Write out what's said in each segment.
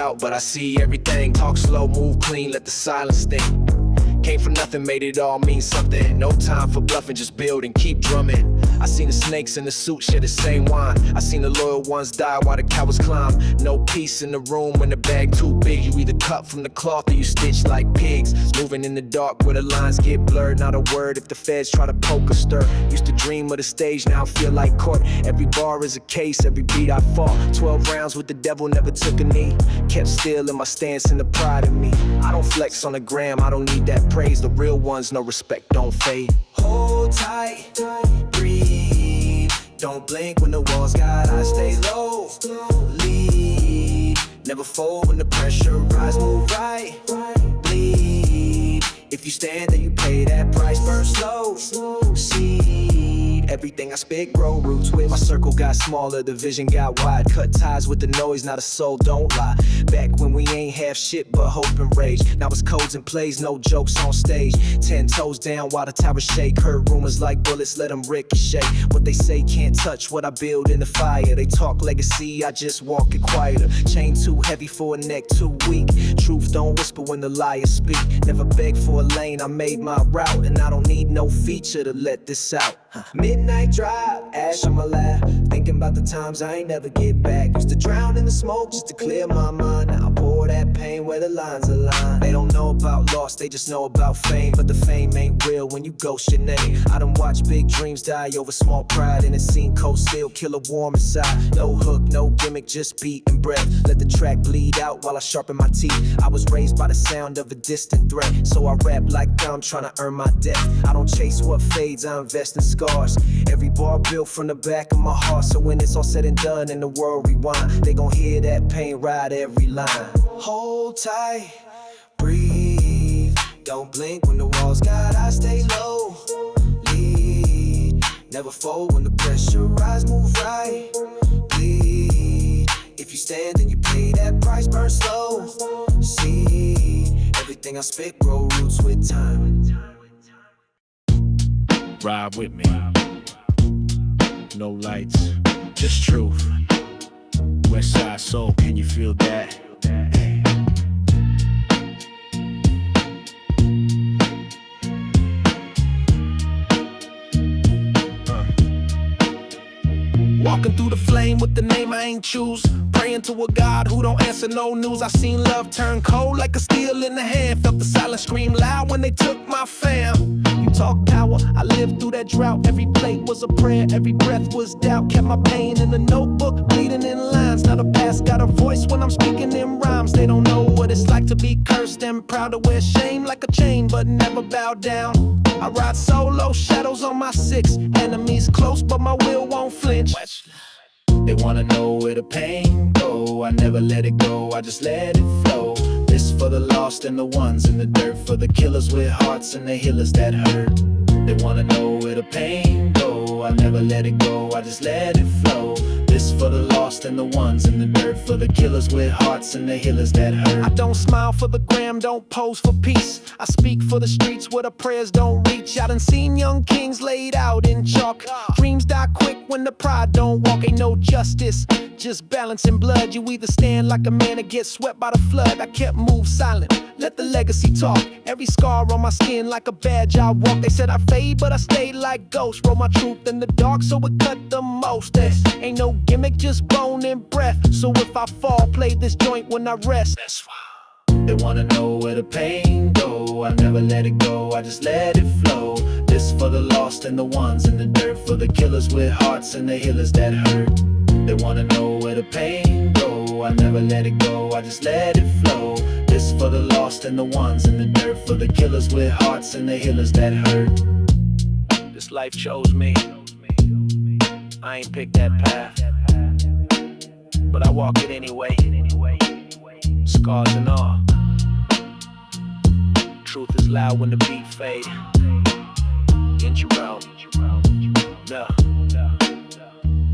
out, but I see everything. Talk slow, move clean, let the silence sting. Came from nothing, made it all mean something. No time for bluffing, just build and keep drumming. I seen the snakes in the suit share the same wine. I seen the loyal ones die while the cowards climb. No peace in the room when the bag too big. You either cut from the cloth or you stitch like pigs. Moving in the dark where the lines get blurred. Not a word if the feds try to poke or stir. Used to dream of the stage, now I feel like court. Every bar is a case, every beat I fought. 12 rounds with the devil, never took a knee. Kept still in my stance and the pride in me. I don't flex on the gram, I don't need that praise. The real ones, no respect, don't fade. Hold tight, breathe. Don't blink when the walls got eyes, stay low. Lead, never fold when the pressure rise. Move right, bleed. If you stand, then you pay that price. Burn slow, seed. Everything I spit grow roots with. My circle got smaller, the vision got wide. Cut ties with the noise, not a soul, don't lie. Back when we ain't have shit but hope and rage. Now it's codes and plays, no jokes on stage. 10 toes down while the towers shake. Heard rumors like bullets, let them ricochet. What they say can't touch what I build in the fire. They talk legacy, I just walk it quieter. Chain too heavy for a neck too weak. Truth don't whisper when the liars speak. Never beg for a lane, I made my route. And I don't need no feature to let this out. Midnight drive, ash on my lap. Thinking about the times I ain't never get back. Used to drown in the smoke just to clear my mind. Now I pour that pain where the lines align. They don't know about loss, they just know about fame. But the fame ain't real when you ghost your name. I done watched big dreams die over small pride. And it seen cold steel kill a warm inside. No hook, no gimmick, just beat and breath. Let the track bleed out while I sharpen my teeth. I was raised by the sound of a distant threat. So I rap like I'm trying to earn my debt. I don't chase what fades, I invest in scars. Every bar built from the back of my heart. So when it's all said and done and the world rewind, they gon' hear that pain ride every line. Hold tight, breathe. Don't blink when the walls got eyes, stay low. Lead, never fold when the pressure rise. Move right, bleed. If you stand then you pay that price. Burn slow, see. Everything I spit grow roots with time. Ride with me. No lights, just truth. West Side Soul, can you feel that? Hey. Walking through the flame with the name I ain't choose. Praying to a God who don't answer no news. I seen love turn cold like a steel in the hand. Felt the silence scream loud when they took my fam. You talk power, I lived through that drought. Every plate was a prayer, every breath was doubt. Kept my pain in the notebook, bleeding in lines. Now the past got a voice when I'm speaking in rhymes. They don't know what it's like to be cursed and proud to wear shame like a chain, but never bow down. I ride solo, shadows on my six. Enemies close, but my will won't flinch. They wanna know where the pain go. I never let it go, I just let it flow. This for the lost and the ones in the dirt. For the killers with hearts and the healers that hurt. They wanna know where the pain go. I never let it go, I just let it flow. This for the lost and the ones in the dirt. For the killers with hearts and the healers that hurt. I don't smile for the gram, don't pose for peace. I speak for the streets where the prayers don't reach. I done seen young kings laid out in chalk. Dreams die quick when the pride don't walk. Ain't no justice, just balancing blood. You either stand like a man or get swept by the flood. I kept move silent, let the legacy talk. Every scar on my skin like a badge I walk. They said I fade, but I stayed like ghost. Wrote my truth in the dark, so it cut the most. There ain't no gimmick, just bone and breath. So if I fall, play this joint when I rest. That's why they wanna know where the pain go. I never let it go, I just let it flow. This for the lost and the ones in the dirt. For the killers with hearts and the healers that hurt. They wanna know where the pain go. I never let it go, I just let it flow. This for the lost and the ones in the dirt. For the killers with hearts and the healers that hurt. This life chose me, I ain't picked that path, but I walk it anyway. Scars and all. Truth is loud when the beat fade. Intro, no.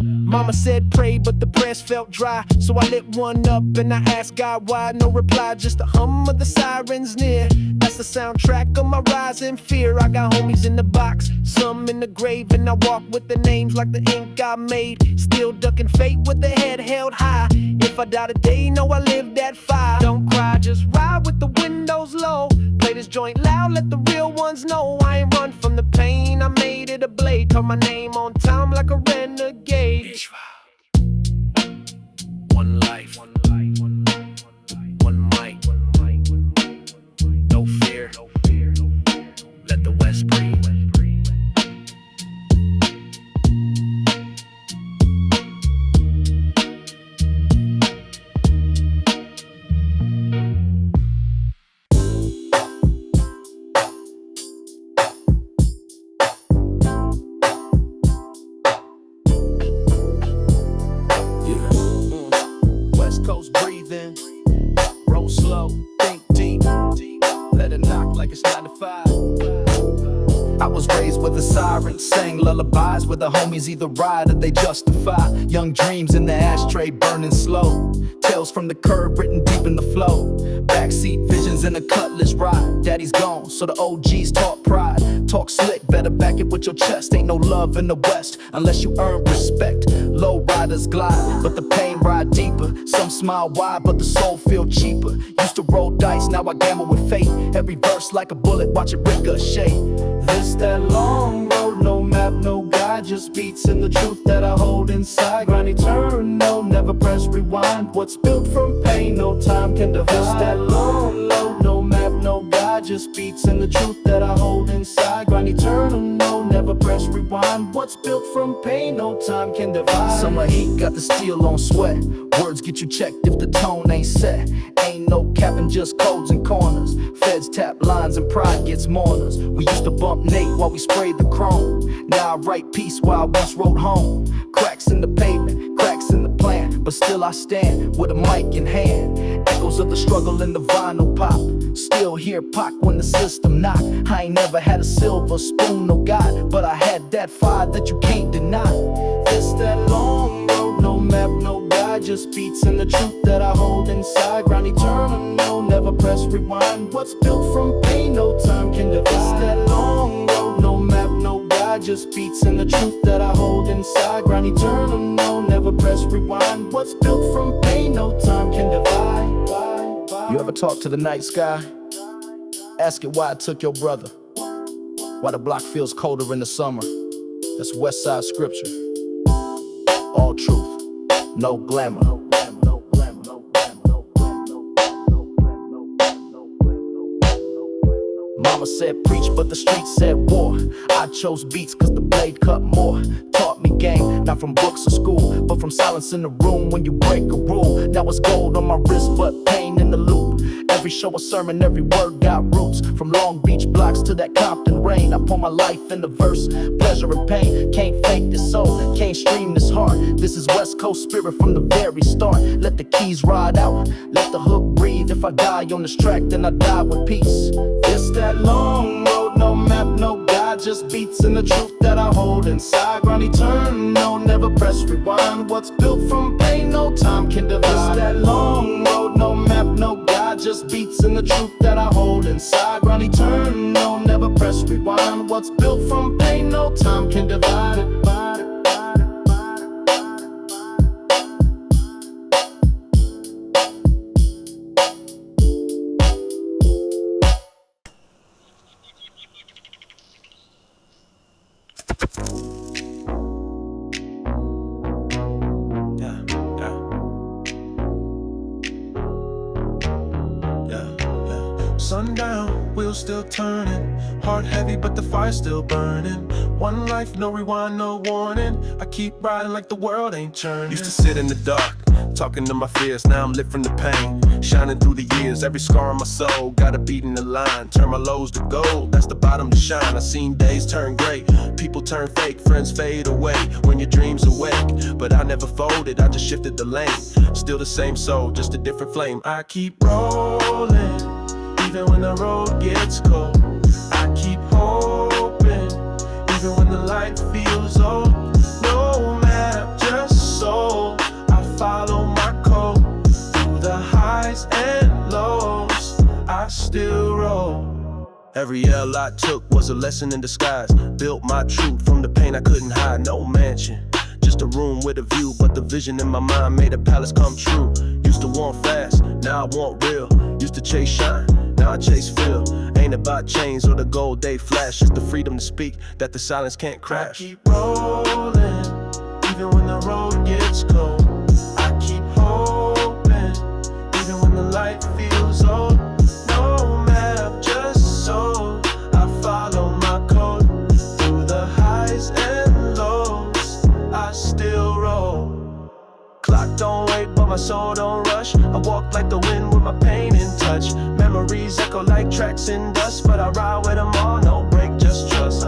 Mama said pray, but the prayers felt dry. So I lit one up and I asked God why. No reply, just the hum of the sirens near. As It's the soundtrack of my rise in fear. I got homies in the box, some in the grave, and I walk with the names like the ink I made. Still ducking fate with the head held high. If I die today, know I lived that fire. Don't cry, just ride with the windows low. Play this joint loud, let the real ones know. I ain't run from the pain, I made it a blade. Turn my name on time like a renegade. One life, one mic, no fear, let the West breathe. West Coast breathing, roll slow, think deep, let it knock like it's 9 to 5. I was raised with a siren, sang lullabies where the homies either ride or they justify. Young dreams in the ashtray burning slow, tales from the curb written deep in the flow. Backseat visions in a cutlass ride. Daddy's gone, so the OGs taught pride. Talk slick, better back it with your chest. Ain't no love in the West unless you earn respect. Low riders glide, but the pain ride deeper. Some smile wide, but the soul feel cheaper. Used to roll dice, now I gamble with fate. Every verse like a bullet, watch it ricochet. This that long road, no map, no guide, just beats and the truth that I hold inside. Grind eternal, never press rewind. What's built from pain, no time can divide. This that long road, no map, no guide, just beats and the truth that I hold inside. Grind eternal, never press rewind. What's built from pain, no time can divide. Summer heat got the steel on sweat. Words get you checked if the tone ain't set. Ain't no capping, just codes and corners. Feds tap lines and pride gets mourners. We used to bump Nate while we sprayed the chrome. Now I write peace while I once wrote home. Cracks in the pavement, cracks in the plan, but still I stand with a mic in hand. Echoes of the struggle in the vinyl pop. Still hear Pac when the system knock. I ain't never had a silver spoon, no God, but I had that fire that you can't deny. This that long road, no map, no guide, just beats and the truth that I hold inside. Grind eternal, never press rewind. What's built from pain, no time can divide. This that long road, no map, no guide, just beats and the truth that I hold inside. Grind eternal, never press rewind. What's built from pain, no time can divide. You ever talk to the night sky? Ask it why it took your brother. Why the block feels colder in the summer. That's West Side scripture. All truth, no glamour. Mama said preach, but the streets said war. I chose beats cause the blade cut more. Taught me game, not from books or school, but from silence in the room when you break a rule. Now it's gold on my wrist, but pain in the loop. Every show a sermon, every word got roots. From Long Beach blocks to that Compton rain, I pour my life in the verse, pleasure and pain. Can't fake this soul, can't stream this heart. This is West Coast spirit from the very start. Let the keys ride out, let the hook breathe. If I die on this track, then I die with peace. This that long road, no map, no guide, just beats and the truth that I hold inside. Grind eternal, never press rewind. What's built from pain, no time can divide. This that long road, no map, no guide, just beats and the truth that I hold inside. Grind eternal, never press rewind. What's built from pain, no time can divide. Sundown, wheels still turning. Heart heavy, but the fire's still burning. One life, no rewind, no warning. I keep riding like the world ain't turning. Used to sit in the dark, talking to my fears. Now I'm lit from the pain, shining through the years. Every scar on my soul, got a beat in the line. Turn my lows to gold, that's the bottom to shine. I seen days turn gray, people turn fake, friends fade away when your dreams awake. But I never folded, I just shifted the lane. Still the same soul, just a different flame. I keep rolling, even when the road gets cold. I keep hoping, even when the light feels old. No map, just soul. I follow my code through the highs and lows. I still roll. Every L I took was a lesson in disguise. Built my truth from the pain I couldn't hide. No mansion, just a room with a view, but the vision in my mind made a palace come true. Used to want fast, now I want real. Used to chase shine, now I chase feel. Ain't about chains or the gold they flash, just the freedom to speak that the silence can't crash. I keep rolling, even when the road gets cold. I keep hoping, even when the light feels old. No map, just soul. I follow my code through the highs and lows. I still roll. Clock don't wait, but my soul don't rush. I walk like the wind with my pain in touch. Memories echo like tracks in dust, but I ride with them all, no break, just trust.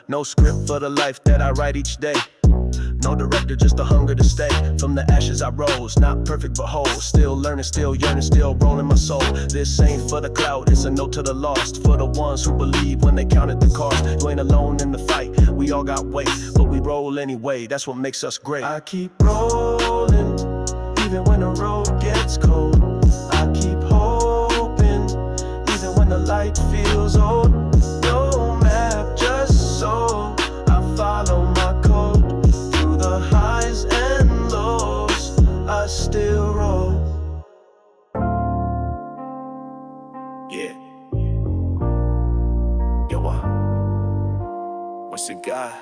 No script for the life that I write each day. No director, just the hunger to stay. From the ashes I rose, not perfect but whole. Still learning, still yearning, still rolling my soul. This ain't for the clout, it's a note to the lost. For the ones who believe when they counted the cost. You ain't alone in the fight, we all got weight, but we roll anyway, that's what makes us great. I keep rolling, even when the road gets cold. I keep hoping, even when the light feels old. No map, just soul. I follow my code. Through the highs and lows, I still roll. Yeah. Yo, what's it got?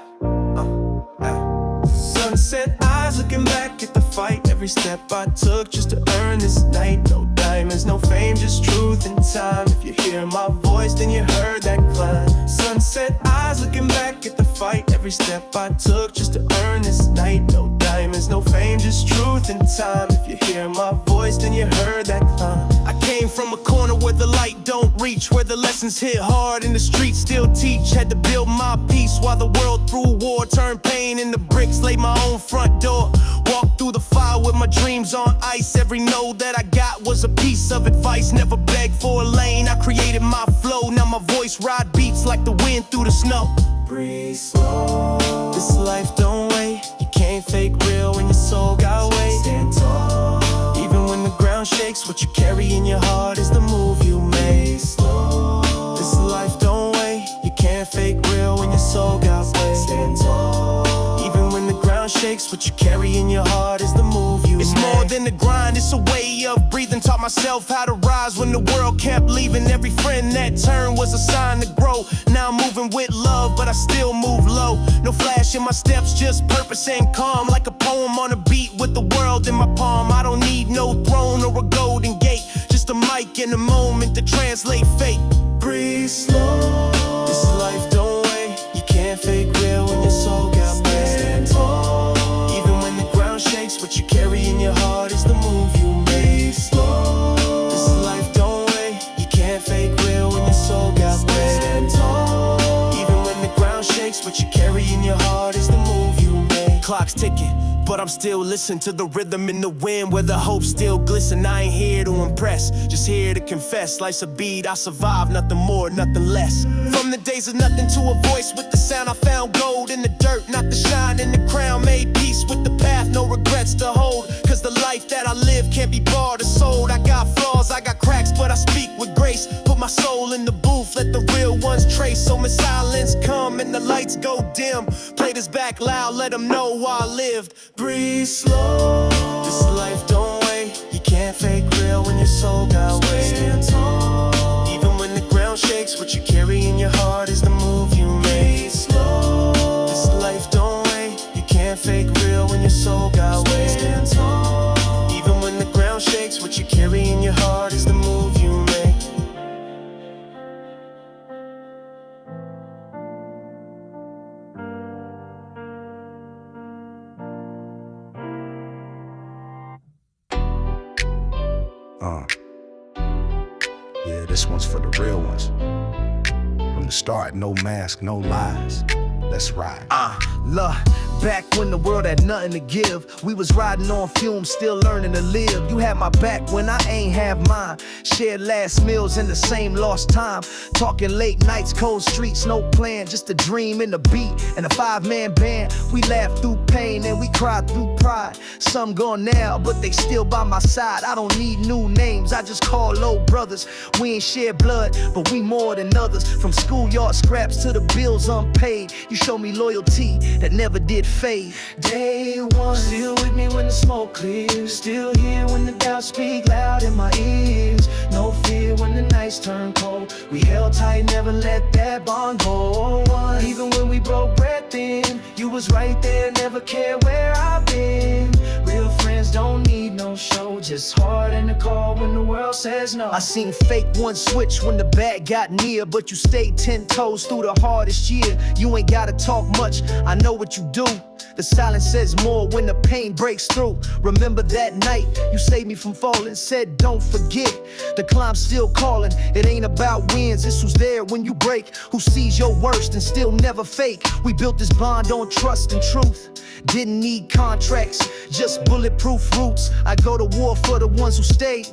Sunset eyes looking back at the fight. Every step I took just to earn this night. No diamonds, no fame, just truth and time. If you hear my voice, then you heard that climb. Sunset eyes looking back at the fight. Every step I took just to earn this night. No diamonds, no fame, just truth and time. If you hear my voice, then you heard that climb. I came from a corner where the light don't reach, where the lessons hit hard and the streets still teach. Had to build my peace while the world through war turned pain into bricks, laid my own front door. Walked through the fire with my dreams on ice. Every no that I got was a piece of advice. Never begged for a lane, I created my flow. Now my voice ride beats like the wind through the snow. Breathe slow. This life don't wait. You can't fake real when your soul got weight. Stand tall. Even when the ground shakes, what you carry in your heart is the move you made. Slow. This life don't wait. You can't fake real when your soul got weight. Stand tall. Even when the ground shakes, what you carry in your heart is the move you made. It's more than the grind, it's a way of breathing. Taught myself how to rise when the world kept leaving. Every friend that turned was a sign to grow. Now I'm moving with love, but I still move low. No flash in my steps, just purpose and calm. Like a poem on a beat with the world in my palm. I don't need no throne or a golden gate, just a mic and a moment to translate fate. Breathe slow. This life don't wait. You can't fake real when your soul got weight. Stand tall. Even when the ground shakes, what you carry in your heart is the move you made. Slow. This life don't wait. You can't fake real when your soul got weight. Stand tall. Even when the ground shakes, what you carry in your heart is the move you made. Clock's ticking, but I'm still listening to the rhythm in the wind where the hope still glisten. I ain't here to impress, just here to confess. Life's a beat, I survive, nothing more, nothing less. From the days of nothing to a voice with the sound, I found gold in the dirt, not the shine in the crown. Made peace with the path, no regrets to hold. Cause the life that I live can't be bought or sold. I got flaws, I got cracks, but I speak with grace. Put my soul in the booth, let the real ones trace. So when silence come and the lights go dim, play this back loud, let them know why I lived. Breathe slow. This life don't wait. You can't fake real when your soul got weight. Stand tall. Even when the ground shakes, what you carry in your heart is the move you made. Slow. This life don't wait. You can't fake real when your soul got weight. Stand tall. Even when the ground shakes, what you carry in your heart is the move you made. Yeah, this one's for the real ones. From the start, no mask, no lies. Let's ride. Look, back when the world had nothing to give, we was riding on fumes, still learning to live. You had my back when I ain't have mine. Shared last meals in the same lost time. Talking late nights, cold streets, no plan, just a dream and a beat and a 5-man band. We laughed through pain and we cried through pride. Some gone now, but they still by my side. I don't need new names, I just call old brothers. We ain't share blood, but we more than others. From schoolyard scraps to the bills unpaid, you show me loyalty that never did fade. Day one, still with me when the smoke clears, still here when the doubts speak loud in my ears. No fear when the nights turn cold, we held tight, never let that bond go. Even when we broke bread thin, you was right there, never cared where I've been. Real friends don't need no show, just hard in the call when the world says no. I seen fake one switch when the bad got near, but you stayed 10 toes through the hardest year. You ain't gotta talk much, I know what you do. The silence says more when the pain breaks through. Remember that night you saved me from falling, said don't forget, the climb's still calling. It ain't about wins, it's who's there when you break, who sees your worst and still never fake. We built this bond on trust and truth, didn't need contracts, just bulletproof roots. I go to war for the ones who stayed,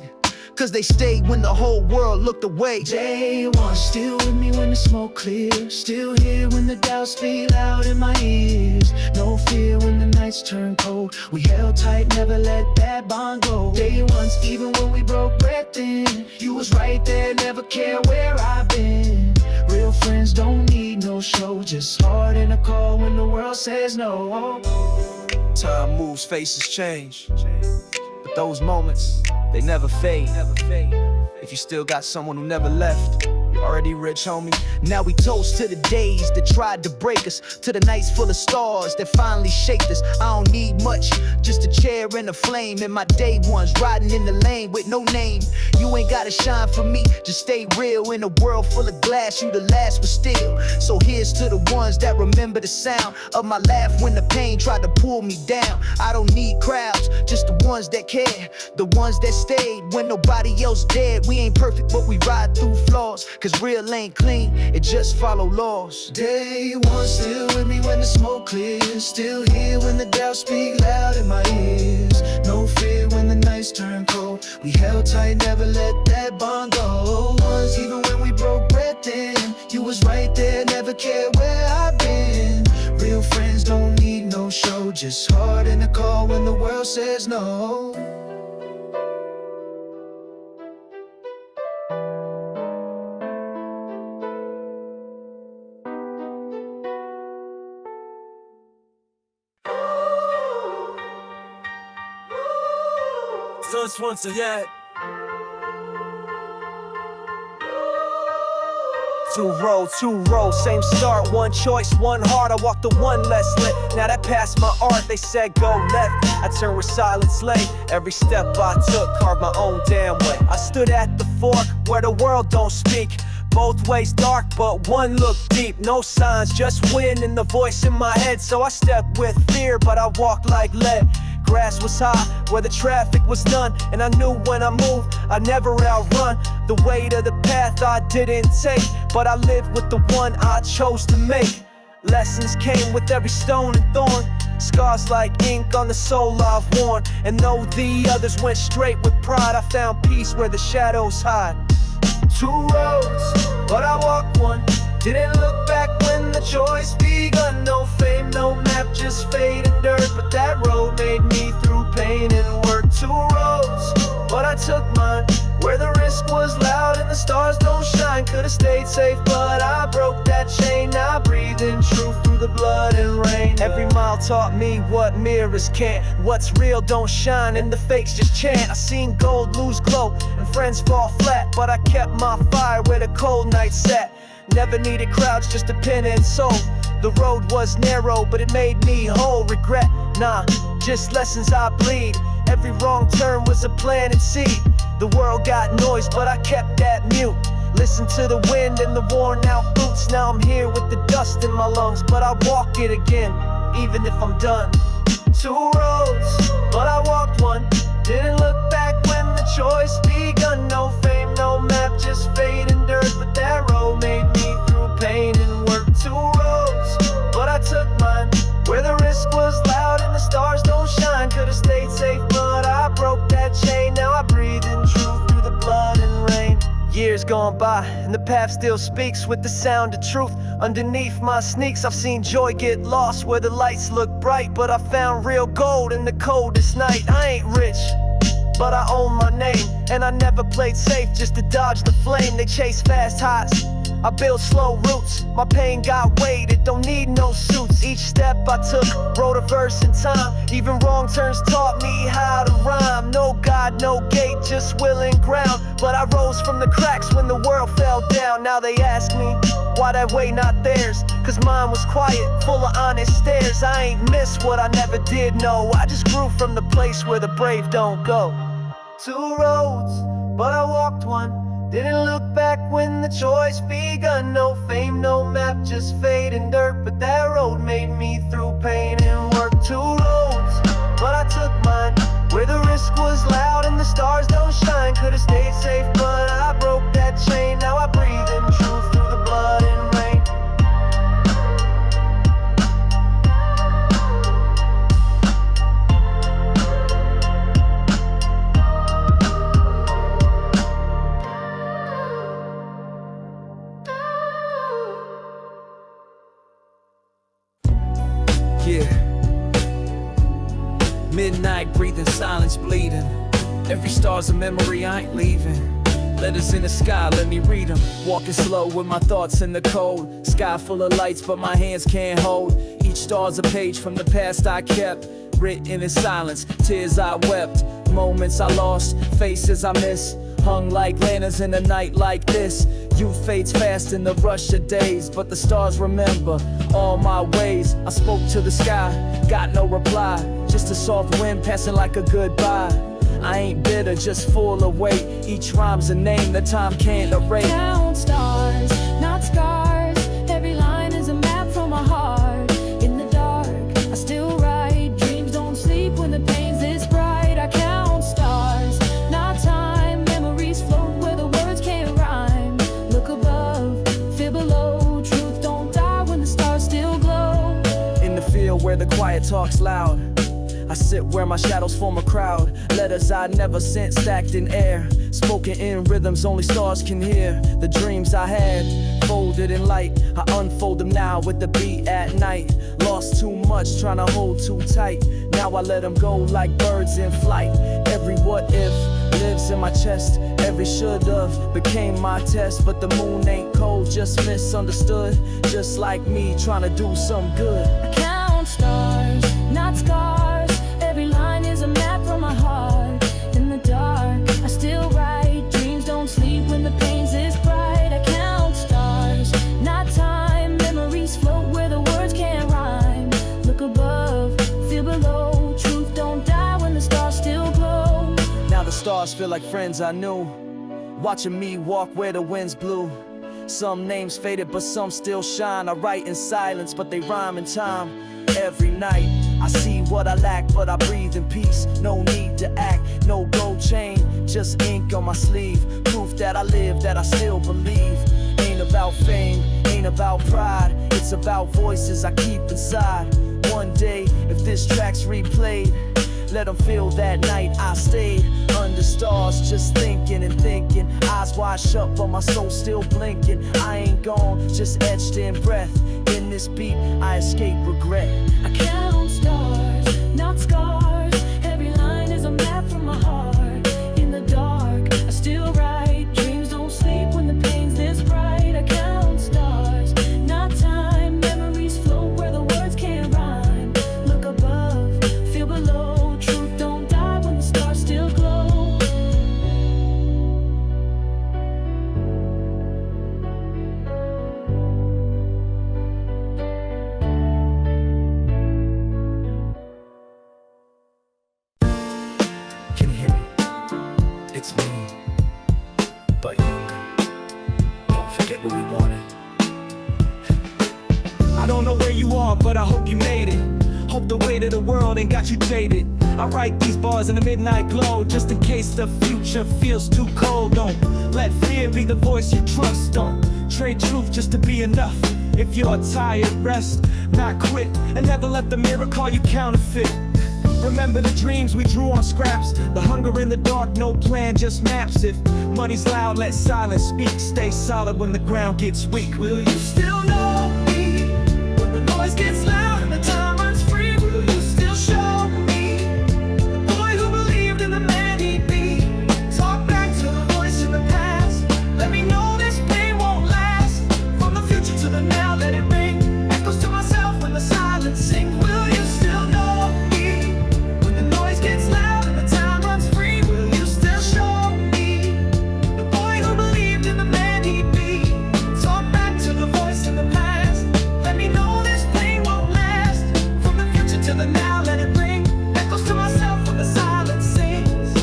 cause they stayed when the whole world looked away. Day one, still with me when the smoke clears, still here when the doubts speak loud in my ears. No fear when the nights turn cold, we held tight, never let that bond go. Day ones, even when we broke bread thin, you was right there, never care where I've been. Real friends don't need no show, just hard in a call when the world says no. Time moves, faces change, but those moments, they never fade. If you still got someone who never left, you're already rich, homie. Now we toast to the days that tried to break us, to the nights full of stars that finally shaped us. I don't need much, just a chair and a flame, and my day ones riding in the lane with no name. You ain't gotta shine for me, just stay real. In a world full of glass, you the last but still. So here's to the ones that remember the sound of my laugh when the pain tried to pull me down. I don't need crowds, just the ones that care, the ones that stayed when nobody else dared. We ain't perfect, but we ride through flaws, cause real ain't clean, it just follow laws. Day one, still with me when the smoke clears, still here when the doubts speak loud in my ears. No fear when the nights turn cold, we held tight, never let that bond go. Once, even when we broke bread thin, you was right there, never cared where I've been. Real friends don't need no show, just hard in the call when the world says no. Just once again. Two row, same start, one choice, one heart. I walked the one less lit. Now that passed my art, they said go left. I turned with silence lay. Every step I took, carved my own damn way. I stood at the fork where the world don't speak. Both ways dark, but one look deep. No signs, just wind and the voice in my head. So I stepped with fear, but I walked like lead. Grass was high, where the traffic was none, and I knew when I moved, I'd never outrun the weight of the path I didn't take, but I lived with the one I chose to make. Lessons came with every stone and thorn, scars like ink on the soul I've worn, and though the others went straight with pride, I found peace where the shadows hide. Two roads, but I walked one, didn't look back when the choice begun. No fame, no map, just fade and dirt, but that road made me through pain and work. Two roads, but I took mine, where the risk was loud and the stars don't shine. Could've stayed safe, but I broke that chain. Now I breathe in truth through the blood and rain. Every mile taught me what mirrors can't, what's real don't shine and the fakes just chant. I seen gold lose glow and friends fall flat, but I kept my fire where the cold nights sat. Never needed crowds, just a pen and soul. The road was narrow, but it made me whole. Regret, nah, just lessons I bleed. Every wrong turn was a planted seed. The world got noise, but I kept that mute. Listen to the wind and the worn out boots. Now I'm here with the dust in my lungs, but I walk it again, even if I'm done. Two roads, but I walked one. Didn't look back when the choice begun. No fame, no map, just fade and dirt, but that road made me through pain and work. Two roads, but I took mine, where gone by, and the path still speaks with the sound of truth. Underneath my sneaks, I've seen joy get lost where the lights look bright, but I found real gold in the coldest night. I ain't rich, but I own my name, and I never played safe just to dodge the flame. They chase fast highs, I build slow roots. My pain got weight, it don't need no suits. Each step I took, wrote a verse in time. Even wrong turns taught me how to rhyme. No God, no gate, just will and ground. But I rose from the cracks when the world fell down. Now they ask me, why that way not theirs? Cause mine was quiet, full of honest stares. I ain't missed what I never did know. I just grew from the place where the brave don't go. Two roads, but I walked one. Didn't look back when the choice begun. No fame, no map, just fade and dirt. But that road made me through pain and work. Two roads, but I took mine, where the risk was loud and the stars don't shine. Could've stayed safe, but I broke that chain. Now I breathe in truth through the blood and rain. Midnight breathing, silence bleeding. Every star's a memory, I ain't leaving. Letters in the sky, let me read them. Walking slow with my thoughts in the cold. Sky full of lights, but my hands can't hold. Each star's a page from the past I kept. Written in silence, tears I wept. Moments I lost, faces I miss. Hung like lanterns in a night like this. Youth fades fast in the rush of days, but the stars remember all my ways. I spoke to the sky, got no reply. Just a soft wind passing like a goodbye. I ain't bitter, just full of weight. Each rhyme's a name that time can't erase. Count stars, not scars. Every line is a map from my heart. In the dark, I still write. Dreams don't sleep when the pain's this bright. I count stars, not time. Memories float where the words can't rhyme. Look above, feel below. Truth don't die when the stars still glow. In the field where the quiet talks loud, I sit where my shadows form a crowd. Letters I never sent stacked in air, spoken in rhythms only stars can hear. The dreams I had, folded in light, I unfold them now with the beat at night. Lost too much, trying to hold too tight. Now I let them go like birds in flight. Every what if lives in my chest. Every should've became my test. But the moon ain't cold, just misunderstood. Just like me, trying to do some good. I count stars, not scars. Every line is a map from my heart. In the dark, I still write. Dreams don't sleep when the pain's this bright. I count stars, not time. Memories float where the words can't rhyme. Look above, feel below. Truth don't die when the stars still glow. Now the stars feel like friends I knew, watching me walk where the winds blew. Some names faded, but some still shine. I write in silence, but they rhyme in time. Every night I see what I lack, but I breathe in peace. No need to act, no gold chain, just ink on my sleeve. Proof that I live, that I still believe. Ain't about fame, ain't about pride. It's about voices I keep inside. One day, if this track's replayed, let them feel that night I stayed under stars, just thinking and thinking. Eyes wide shut, but my soul still blinking. I ain't gone, just etched in breath. In this beat, I escape regret. I count stars, not scars. Every line is a map from my heart. In the dark, I still write. Dreams don't sleep when the pain's this bright. I count stars, not time. Memories float where the words can't rhyme. Look above, feel below. Truth don't die when the stars still glow. Can you hear me? It's me, but younger. Don't forget what we wanted. I don't know where you are, but I hope you made it. Hope the weight of the world ain't got you jaded. I write these bars in the midnight glow, just in case the future feels too cold. Don't let fear be the voice you trust. Don't trade truth just to be enough. If you're tired, rest, not quit, and never let the mirror call you counterfeit. Remember the dreams we drew on scraps. The hunger in the dark, no plan, just maps. If money's loud, let silence speak. Stay solid when the ground gets weak. Will you still know me when the noise gets loud and the time runs free? Will you still show me the boy who believed in the man he'd be? Talk back to the voice in the past. Let me know this pain won't last. From the future to the now, let it ring. Echoes to myself when the silence sings. Will you still know me when the noise gets loud and the time runs free? Will you still show me the boy who believed in the man he'd be? Talk back to the voice in the past. Let me know this pain won't last. From the future to the now, let it ring. Echoes to myself when the silence sings.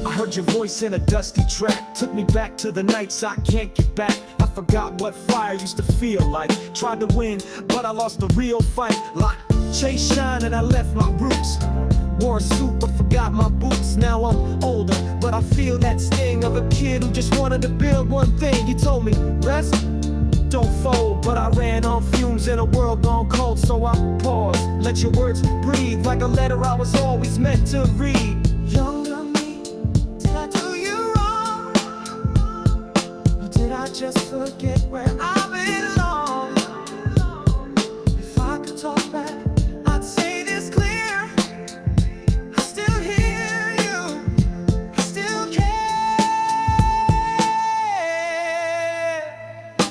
I heard your voice in a dusty track. Took me back to the nights I can't get back. I forgot what fire used to feel like. Tried to win, but I lost the real fight. Like chase shine and I left my roots. Wore a suit but forgot my boots. Now I'm older, but I feel that sting of a kid who just wanted to build one thing. He told me, rest, don't fold. But I ran on fumes in a world gone cold. So I paused, let your words breathe. Like a letter I was always meant to read. Younger me, did I do you wrong? Or did I just forget where I belong? If I could talk back, I'd say this clear. I still hear you, I still care.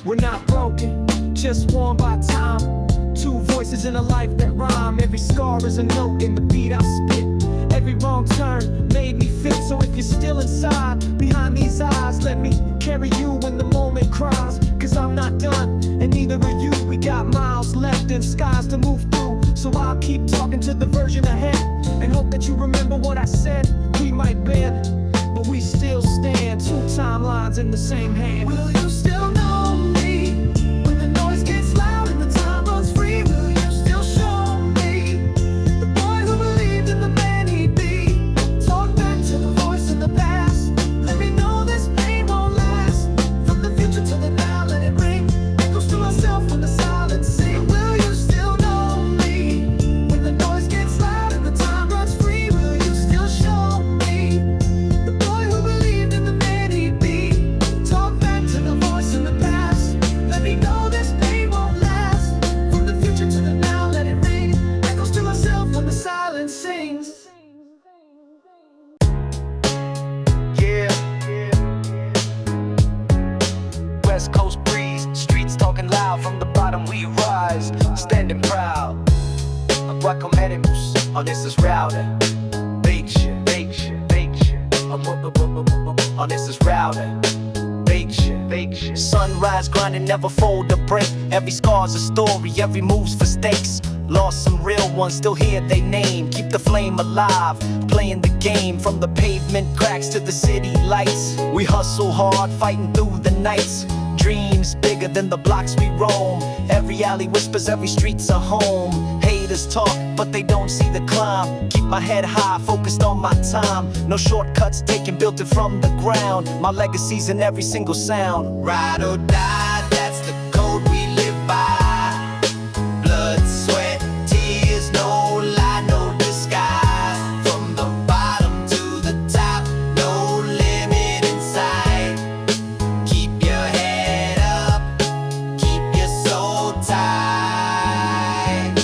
We're not broken, just worn by time. Two voices in a life that rhyme. Every scar is a note in the beat I spit. Every wrong turn made me fit. So if you're still inside, behind these eyes, let me carry you when the moment cries. Cause I'm not done, and neither are you. We got miles left and skies to move through. So I'll keep talking to the version ahead, and hope that you remember what I said. We might bend, but we still stand. Two timelines in the same hand. Will you still know me when the noise gets loud and the time runs free? Will you still show me the boy who believed in the man he'd be? Talk back to the voice in the past. Let me know this pain won't last. From the future to the now, let it ring. Echoes to myself when the silence sing. Will you still know me when the noise gets loud and the time runs free? Will you still show me the boy who believed in the man he'd be? Talk back to the voice in the past. Let me know this pain won't last. From the future to the now, let it ring. Echoes to myself when the silence sings. Yeah. West Coast breeze, streets talking loud. From the bottom we rise, standing proud. Guacomeremos, on this is router. Bake shit. On this is router. Bake shit. Sunrise grinding, never fold a break. Every scar's a story, every move's for stakes. Lost some real ones, still hear they name. Keep the flame alive, playing the game. From the pavement cracks to the city lights. We hustle hard, fighting through the nights. Dreams bigger than the blocks we roam. Every alley whispers, every street's a home. Haters talk, but they don't see the climb. Keep my head high, focused on my time. No shortcuts taken, built it from the ground. My legacy's in every single sound. Ride or die, that's the code we live by. Blood, sweat, tears, no lie, no disguise. From the bottom to the top, no limit in sight. Keep your head up, keep your soul tight.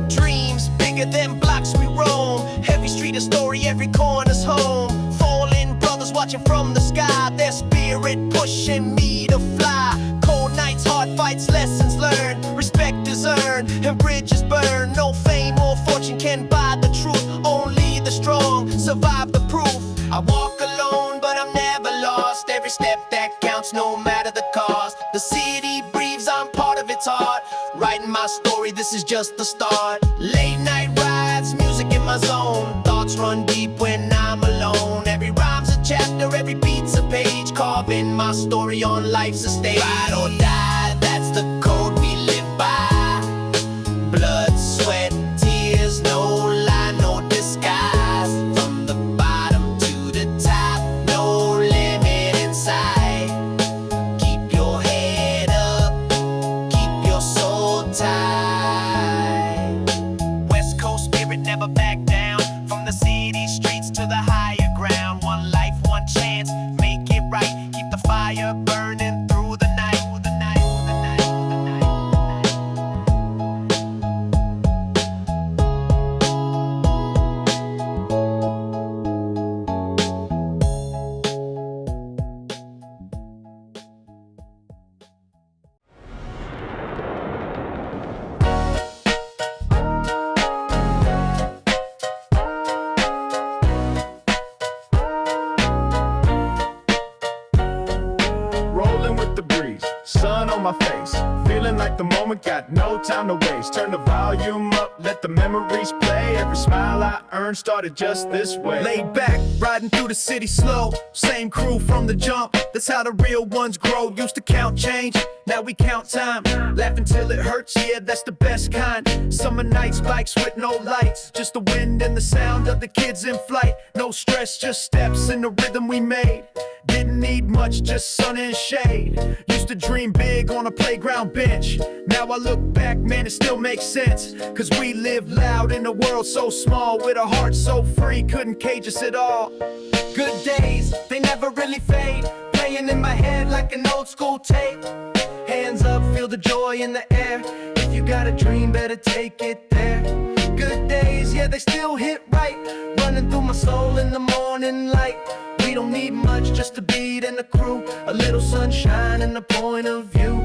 Dreams bigger than blocks we roam. Every street a story, every corner's home. Fallen brothers watching from the sky, their spirit pushing me to fly. Cold nights, hard fights, lessons learned. Respect is earned and bridges burn. No fame or fortune can buy the truth. Only the strong survive the proof. I walk alone, but I'm never lost. Every step that counts, no matter the cost. The city breathes, I'm part of its heart. Writing my story, this is just the start. Late night rides, music in my zone. Thoughts run deep when I'm alone. Every rhyme's a chapter, every beat's a page. Carving my story on life's a stage. Ride or die, that's the code we live by. Blood, sweat, tears, no lie, no disguise. From the bottom to the top, no limit in sight. Keep your head up, keep your soul tight. West Coast spirit never back down. From my face. Feeling like the moment, got no time to waste. Turn the volume up, let the memories play. Every smile I earned started just this way. Laid back, riding through the city slow. Same crew from the jump, that's how the real ones grow. Used to count change, now we count time. Laughing till it hurts, yeah, that's the best kind. Summer nights, bikes with no lights. Just the wind and the sound of the kids in flight. No stress, just steps in the rhythm we made. Didn't need much, just sun and shade. Used to dream big on a playground bench. Now I look back, man, it still makes sense. Cause we live loud in a world so small, with a heart so free, couldn't cage us at all. Good days, they never really fade. Playing in my head like an old school tape. Hands up, feel the joy in the air. If you got a dream, better take it there. Good days, yeah, they still hit right. Running through my soul in the morning light. We don't need much, just a beat and a crew. A little sunshine and a point of view.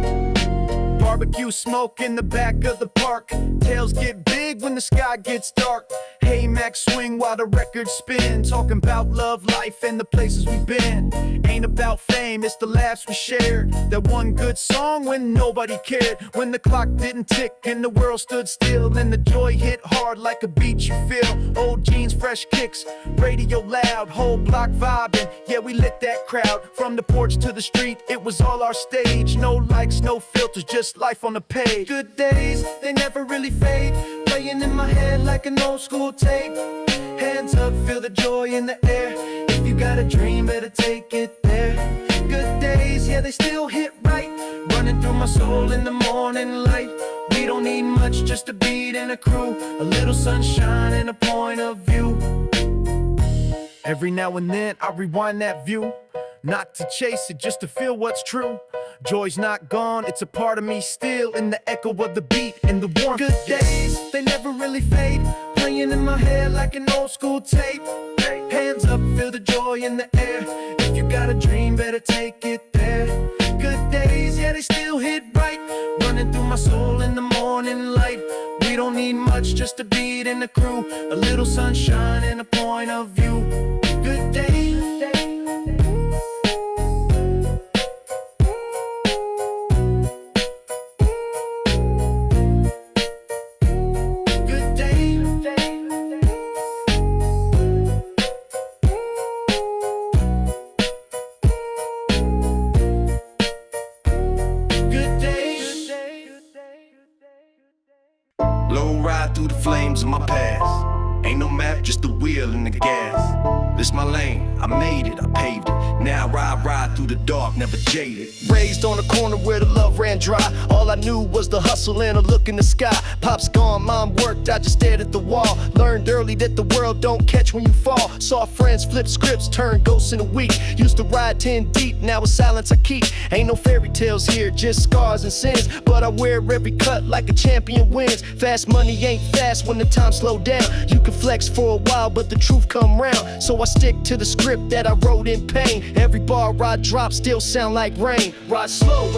Barbecue smoke in the back of the park. Tails get big when the sky gets dark. Hey Max, swing while the records spin. Talking about love, life, and the places we've been. Ain't about fame, it's the laughs we shared. That one good song when nobody cared. When the clock didn't tick and the world stood still. And the joy hit hard like a beat you feel. Old jeans, fresh kicks, radio loud. Whole block vibing, yeah, we lit that crowd. From the porch to the street, it was all our stage. No likes, no filters, just life on the page. Good days, they never really fade. Playing in my head like an old school tape. Hands up, feel the joy in the air. If you got a dream, better take it there. Good days, yeah, they still hit right. Running through my soul in the morning light. We don't need much, just a beat and a crew. A little sunshine and a point of view. Every now and then I rewind that view. Not to chase it, just to feel what's true. Joy's not gone, it's a part of me still. In the echo of the beat and the warmth. Good days, they never really fade. Playing in my head like an old school tape. Hands up, feel the joy in the air. If you got a dream, better take it there. Good days, yeah, they still hit right. Running through my soul in the morning light. We don't need much, just a beat and a crew. A little sunshine and a point of view. Good days. Through the flames of my past. Ain't no map, just the wheel and the gas. This my lane, I made it, I paved it. Now I ride through the dark, never jaded. Raised on a corner where the love ran dry. All I knew was the hustle and a look in the sky. Pop's gone, mom worked, I just stared at the wall. Learned early that the world don't catch when you fall. Saw friends flip scripts, turn ghosts in a week. Used to ride 10 deep, now it's silence I keep. Ain't no fairy tales here, just scars and sins. But I wear every cut like a champion wins. Fast money ain't fast when the time slow down. You can flex for a while, but the truth come round. So I stick to the script that I wrote in pain. Every bar I drop still sound like rain. Ride slow,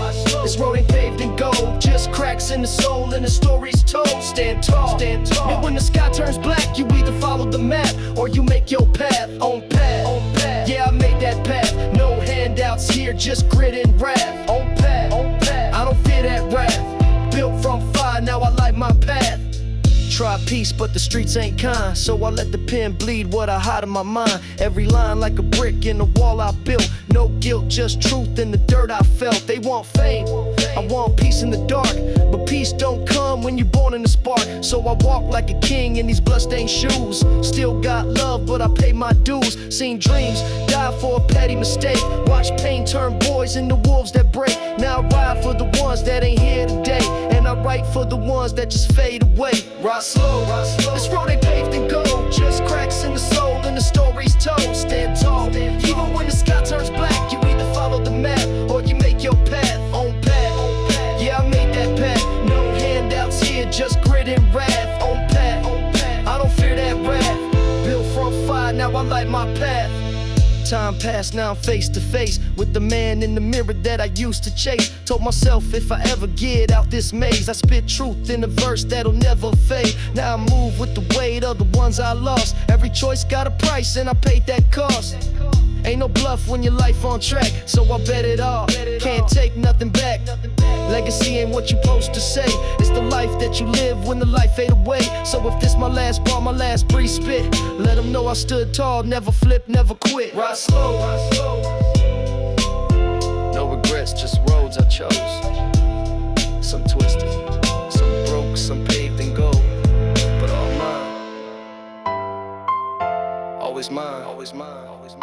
this road ain't paved in gold. Just cracks in the soul and the story's told. Stand tall, and when the sky turns black, you either follow the map or you make your path. On path, yeah, I made that path. No handouts here, just grit and wrath. On path, I don't fear that wrath. Built from fire, now I light my path. Try peace, but the streets ain't kind. So I let the pen bleed what I hide in my mind. Every line like a brick in the wall I built. No guilt, just truth in the dirt I felt. They want fame, I want peace in the dark. But peace don't come when you're born in the spark. So I walk like a king in these bloodstained shoes. Still got love, but I pay my dues. Seen dreams die for a petty mistake. Watch pain turn boys into wolves that break. Now I ride for the ones that ain't here today. And I write for the ones that just fade away. Ride slow, this road ain't paved in gold. Just cracks in the soul and the story's told. Stand tall, even when the sky turns black. You either follow the map or you make your path. On path, yeah, I made that path. No handouts here, just grit and wrath. On path, I don't fear that wrath. Built from fire, now I light my path. Time passed, now I'm face to face with the man in the mirror that I used to chase. Told myself if I ever get out this maze, I spit truth in a verse that'll never fade. Now I move with the weight of the ones I lost. Every choice got a price and I paid that cost. Ain't no bluff when your life on track, so I bet it all. Can't take nothing back. Legacy ain't what you supposed to say, it's the life that you live when the life fade away. So if this my last bar, my last breeze spit, let them know I stood tall, never flip, never quit. Ride slow, no regrets, just roads I chose. Some twisted, some broke, some paved in gold, but all mine. Always mine, always mine, always mine.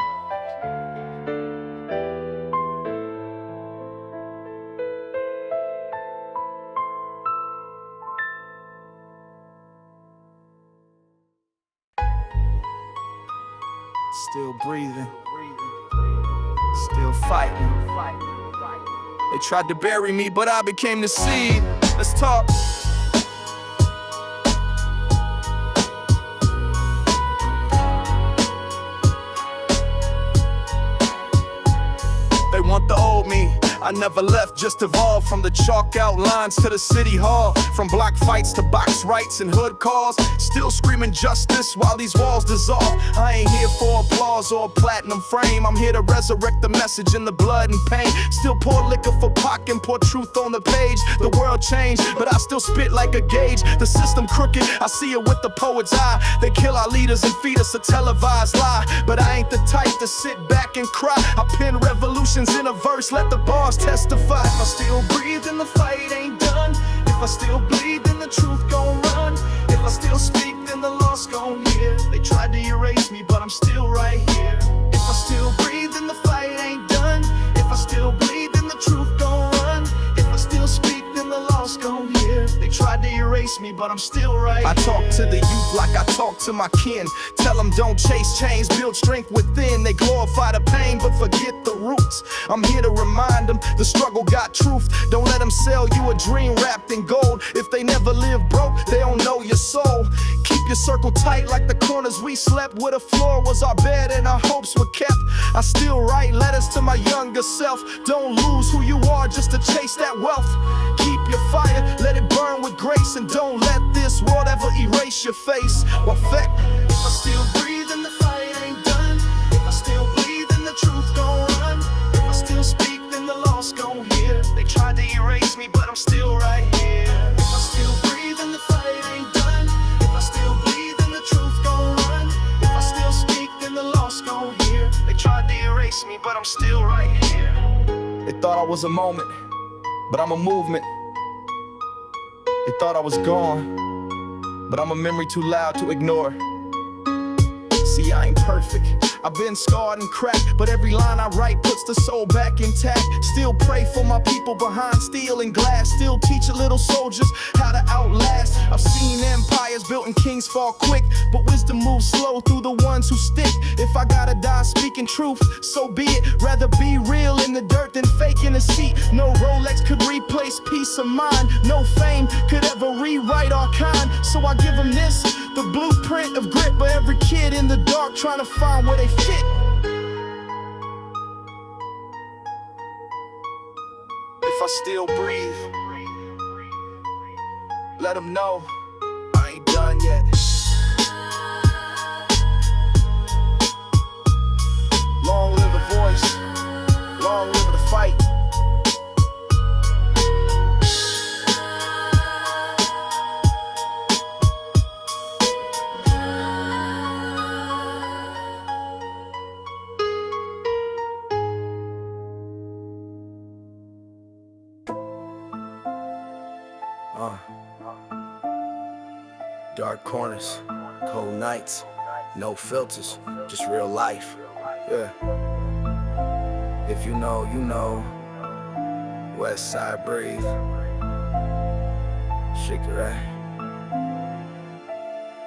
Still breathing, still fighting. They tried to bury me, but I became the seed. Let's talk. They want the old me. I never left, just evolved from the chalk outlines to the city hall, from block fights to box rights and hood calls, still screaming justice while these walls dissolve. I ain't here for applause or a platinum frame, I'm here to resurrect the message in the blood and pain. Still pour liquor for Pac and pour truth on the page. The world changed, but I still spit like a gauge. The system crooked, I see it with the poet's eye. They kill our leaders and feed us a televised lie, but I ain't the type to sit back and cry. I pen revolutions in a verse, let the bars testify. If I still breathe, then the fight ain't done. If I still bleed, then the truth gon' run. If I still speak, then the lost gon' hear. They tried to erase me, but I'm still right here. If I still breathe, then the fight ain't done. If I still bleed, then the truth gon' run. If I still speak, then the lost gon' hear. They tried to erase me, but I'm still right here. I talk to the youth like I talk to my kin. Tell them don't chase change, build strength within. They glorify the pain, but forget the roots. I'm here to remind them the struggle got truth. Don't let them sell you a dream wrapped in gold. If they never live broke, they don't know your soul. Keep your circle tight like the corners we slept, where the floor was our bed and our hopes were kept. I still write letters to my younger self. Don't lose who you are just to chase that wealth. Keep your fire, let it burn with grace, and don't let this world ever erase your face. Well, fact, if I still breathe, then the fight ain't done. If I still bleed, then the truth gon' run. If I still speak, then the lost gon' hear. They tried to erase me, but I'm still right here. If I still breathe, then the fight ain't done. If I still bleed, then the truth gon' run. If I still speak, then the lost gon' hear. They tried to erase me, but I'm still right here. They thought I was a moment, but I'm a movement. They thought I was gone, but I'm a memory too loud to ignore. See, I ain't perfect, I've been scarred and cracked, but every line I write puts the soul back intact. Still pray for my people behind steel and glass. Still teach a little soldiers how to outlast. I've seen empires built and kings fall quick, but wisdom moves slow through the ones who stick. If I gotta die speaking truth, so be it. Rather be real in the dirt than fake in a seat. No Rolex could replace peace of mind. No fame could ever rewrite our kind. So I give them this, the blueprint of grit. But every kid in the dark trying to find where they fit. If I still breathe, let them know I ain't done yet. Long live the voice, long live the fight. Dark corners, cold nights, no filters, just real life. Yeah. If you know, you know. West side breathe. Shake it right.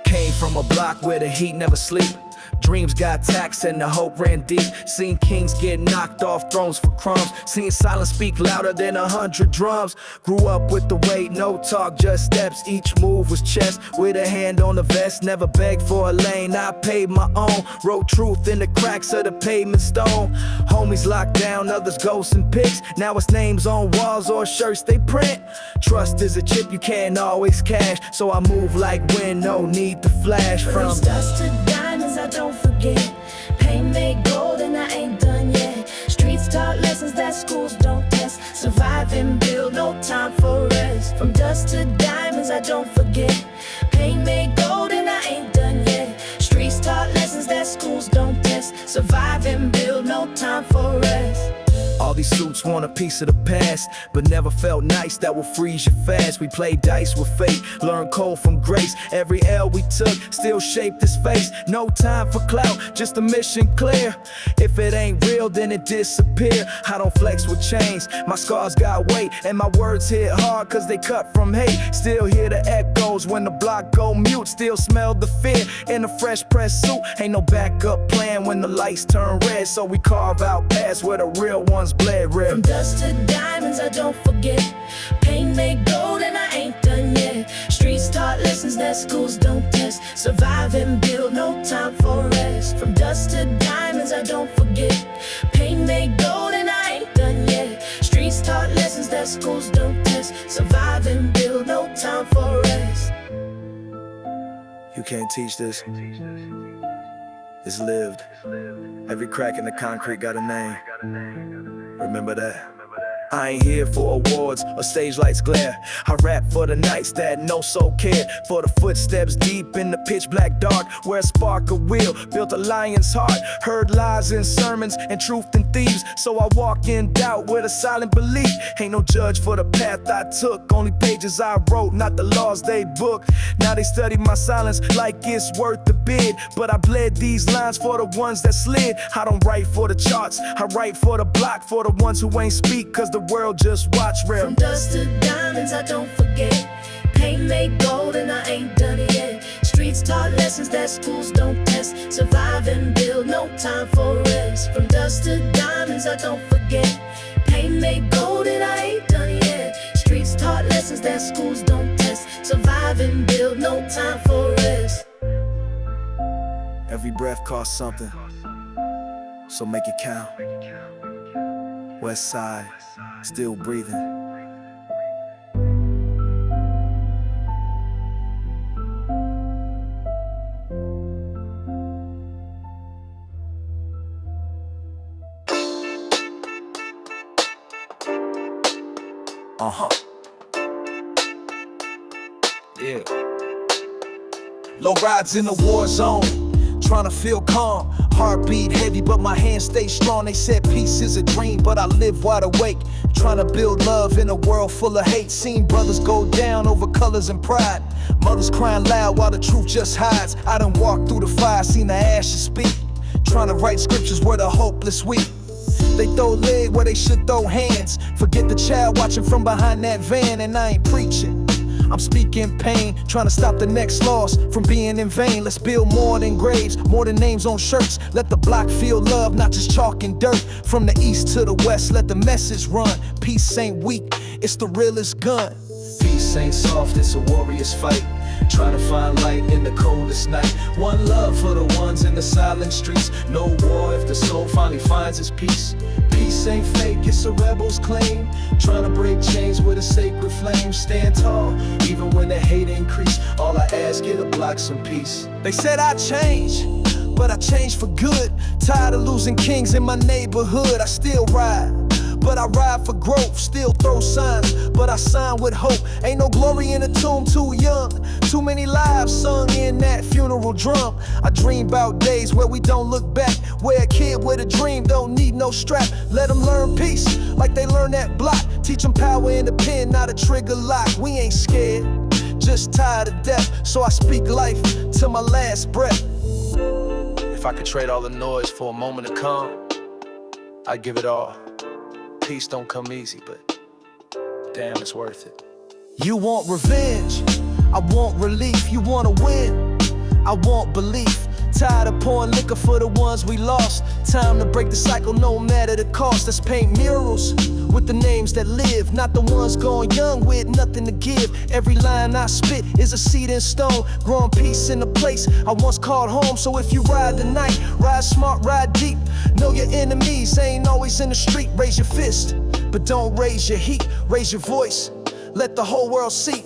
Came from a block where the heat never sleep. Dreams got taxed and the hope ran deep. Seen kings get knocked off thrones for crumbs. Seen silence speak louder than 100 drums. Grew up with the weight, no talk, just steps. Each move was chess with a hand on the vest. Never begged for a lane, I paid my own. Wrote truth in the cracks of the pavement stone. Homies locked down, others ghosts and pics. Now it's names on walls or shirts they print. Trust is a chip you can't always cash. So I move like wind, no need to flash. From dust to diamonds, I don't forget. Pain made gold and I ain't done yet. Streets taught lessons that schools don't test. Survive and build, no time for rest. From dust to diamonds, I don't forget. Pain made gold and I ain't done yet. Streets taught lessons that schools don't test. Survive and build, no time for rest. All these suits want a piece of the past, but never felt nice, that will freeze you fast. We play dice with fate, learn cold from grace. Every L we took still shaped this face. No time for clout, just a mission clear. If it ain't real, then it disappear. I don't flex with chains, my scars got weight, and my words hit hard cause they cut from hate. Still hear the echoes when the block go mute. Still smell the fear in a fresh pressed suit. Ain't no backup plan when the lights turn red, so we carve out paths where the real ones bled red. From dust to diamonds, I don't forget. Pain made gold and I ain't done yet. Streets taught lessons that schools don't test. Survive and build, no time for rest. From dust to diamonds, I don't forget. Pain made gold and I ain't done yet. Streets taught lessons that schools don't test. Survive and build, no time for rest. You can't teach this, it's lived. Every crack in the concrete got a name. Remember that. I ain't here for awards or stage lights glare. I rap for the nights that no soul care. For the footsteps deep in the pitch black dark, where a spark of will built a lion's heart. Heard lies in sermons and truth in thieves, so I walk in doubt with a silent belief. Ain't no judge for the path I took, only pages I wrote, not the laws they booked. Now they study my silence like it's worth the bid, but I bled these lines for the ones that slid. I don't write for the charts, I write for the block, for the ones who ain't speak, cause the world just watch real. From dust to diamonds, I don't forget. Pain made gold and I ain't done it yet. Streets taught lessons that schools don't test. Survive and build, no time for rest. From dust to diamonds, I don't forget. Pain made gold and I ain't done it yet. Streets taught lessons that schools don't test. Survive and build, no time for rest. Every breath costs something, so make it count. West side, still breathing. Yeah. Low rides in the war zone, trying to feel calm. Heartbeat heavy, but my hands stay strong. They said peace is a dream, but I live wide awake, trying to build love in a world full of hate. Seen brothers go down over colors and pride. Mothers crying loud while the truth just hides. I done walked through the fire, seen the ashes speak. Trying to write scriptures where the hopeless weep. They throw leg where they should throw hands. Forget the child watching from behind that van, and I ain't preaching, I'm speaking pain, trying to stop the next loss from being in vain. Let's build more than graves, more than names on shirts. Let the block feel love, not just chalk and dirt. From the east to the west, let the message run. Peace ain't weak, it's the realest gun. Peace ain't soft, it's a warrior's fight. Trying to find light in the coldest night. One love for the ones in the silent streets. No war if the soul finally finds its peace. Peace ain't fake, it's a rebel's claim. Trying to break chains with a sacred flame. Stand tall, even when the hate increase. All I ask is to block some peace. They said I'd change, but I changed for good. Tired of losing kings in my neighborhood. I still ride, but I ride for growth. Still throw signs, but I sign with hope. Ain't no glory in a tomb too young. Too many lives sung in that funeral drum. I dream about days where we don't look back, where a kid with a dream don't need no strap. Let them learn peace like they learn that block. Teach them power in the pen, not a trigger lock. We ain't scared, just tired of death. So I speak life to my last breath. If I could trade all the noise for a moment of calm, I'd give it all. Peace don't come easy, but damn, it's worth it. You want revenge, I want relief. You wanna win, I want belief. Tired of pouring liquor for the ones we lost. Time to break the cycle no matter the cost. Let's paint murals with the names that live, not the ones going young with nothing to give. Every line I spit is a seed in stone, growing peace in the place I once called home. So if you ride the night, ride smart, ride deep. Know your enemies ain't always in the street. Raise your fist, but don't raise your heat. Raise your voice, let the whole world see.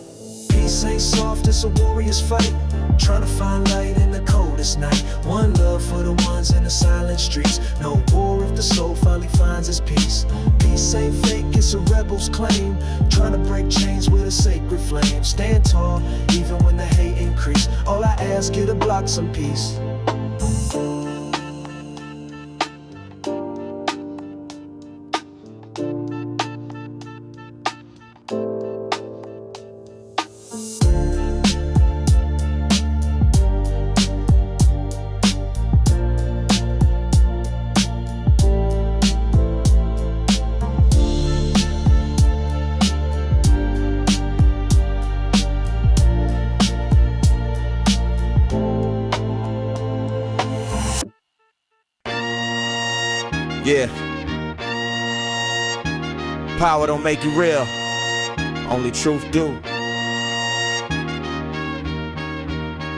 Peace ain't soft, it's a warrior's fight. Trying to find light in the coldest night. One love for the ones in the silent streets. No war if the soul finally finds its peace. Peace ain't fake, it's a rebel's claim. Trying to break chains with a sacred flame. Stand tall, even when the hate increase. All I ask you to block some peace. Yeah. Power don't make you real. Only truth do.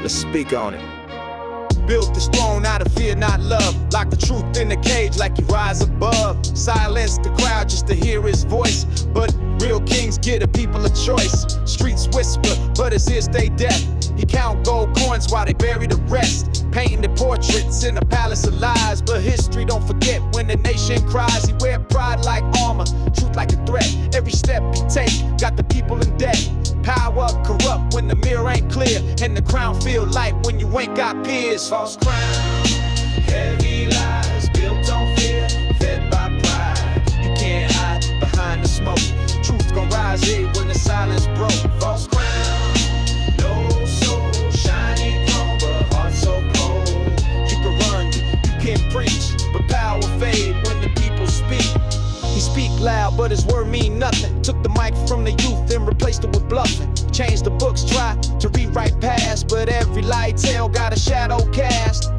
Let's speak on it. Built this throne out of fear, not love. Lock the truth in the cage like you rise above. Silence the crowd just to hear his voice. But real kings give the people a choice. Streets whisper, but his ears stay deaf. He count gold coins while they bury the rest. Painting the portraits in a palace of lies. But history don't forget when the nation cries. He wear pride like armor, truth like a threat. Every step he take got the people in debt. Power corrupt when the mirror ain't clear. And the crown feel light when you ain't got peers. False crown, heavy lies, built on fear, fed by pride. You can't hide behind the smoke. Truth gon' rise here when the silence broke. False crown, no soul, shiny throne, but heart so cold. You can run, you can't preach, but power fade when the people speak. He speak loud, but his word mean nothing. Took the mic from the youth and replaced it with bluffing. Changed the books, try to rewrite past, but every lie tale got a shadow cast.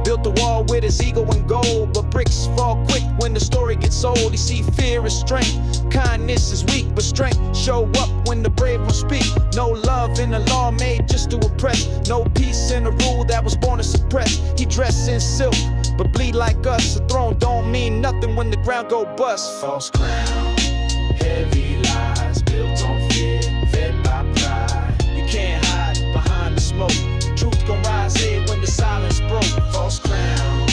Built the wall with his ego and gold, but bricks fall quick when the story gets old. He see fear as strength, kindness is weak, but strength show up when the brave will speak. No love in the law made just to oppress. No peace in a rule that was born to suppress. He dressed in silk, but bleed like us. A throne don't mean nothing when the ground go bust. False crown, heavy lies, built on fear, fed by pride. You can't hide behind the smoke. Truth gon' rise here when the silence broke. False crown,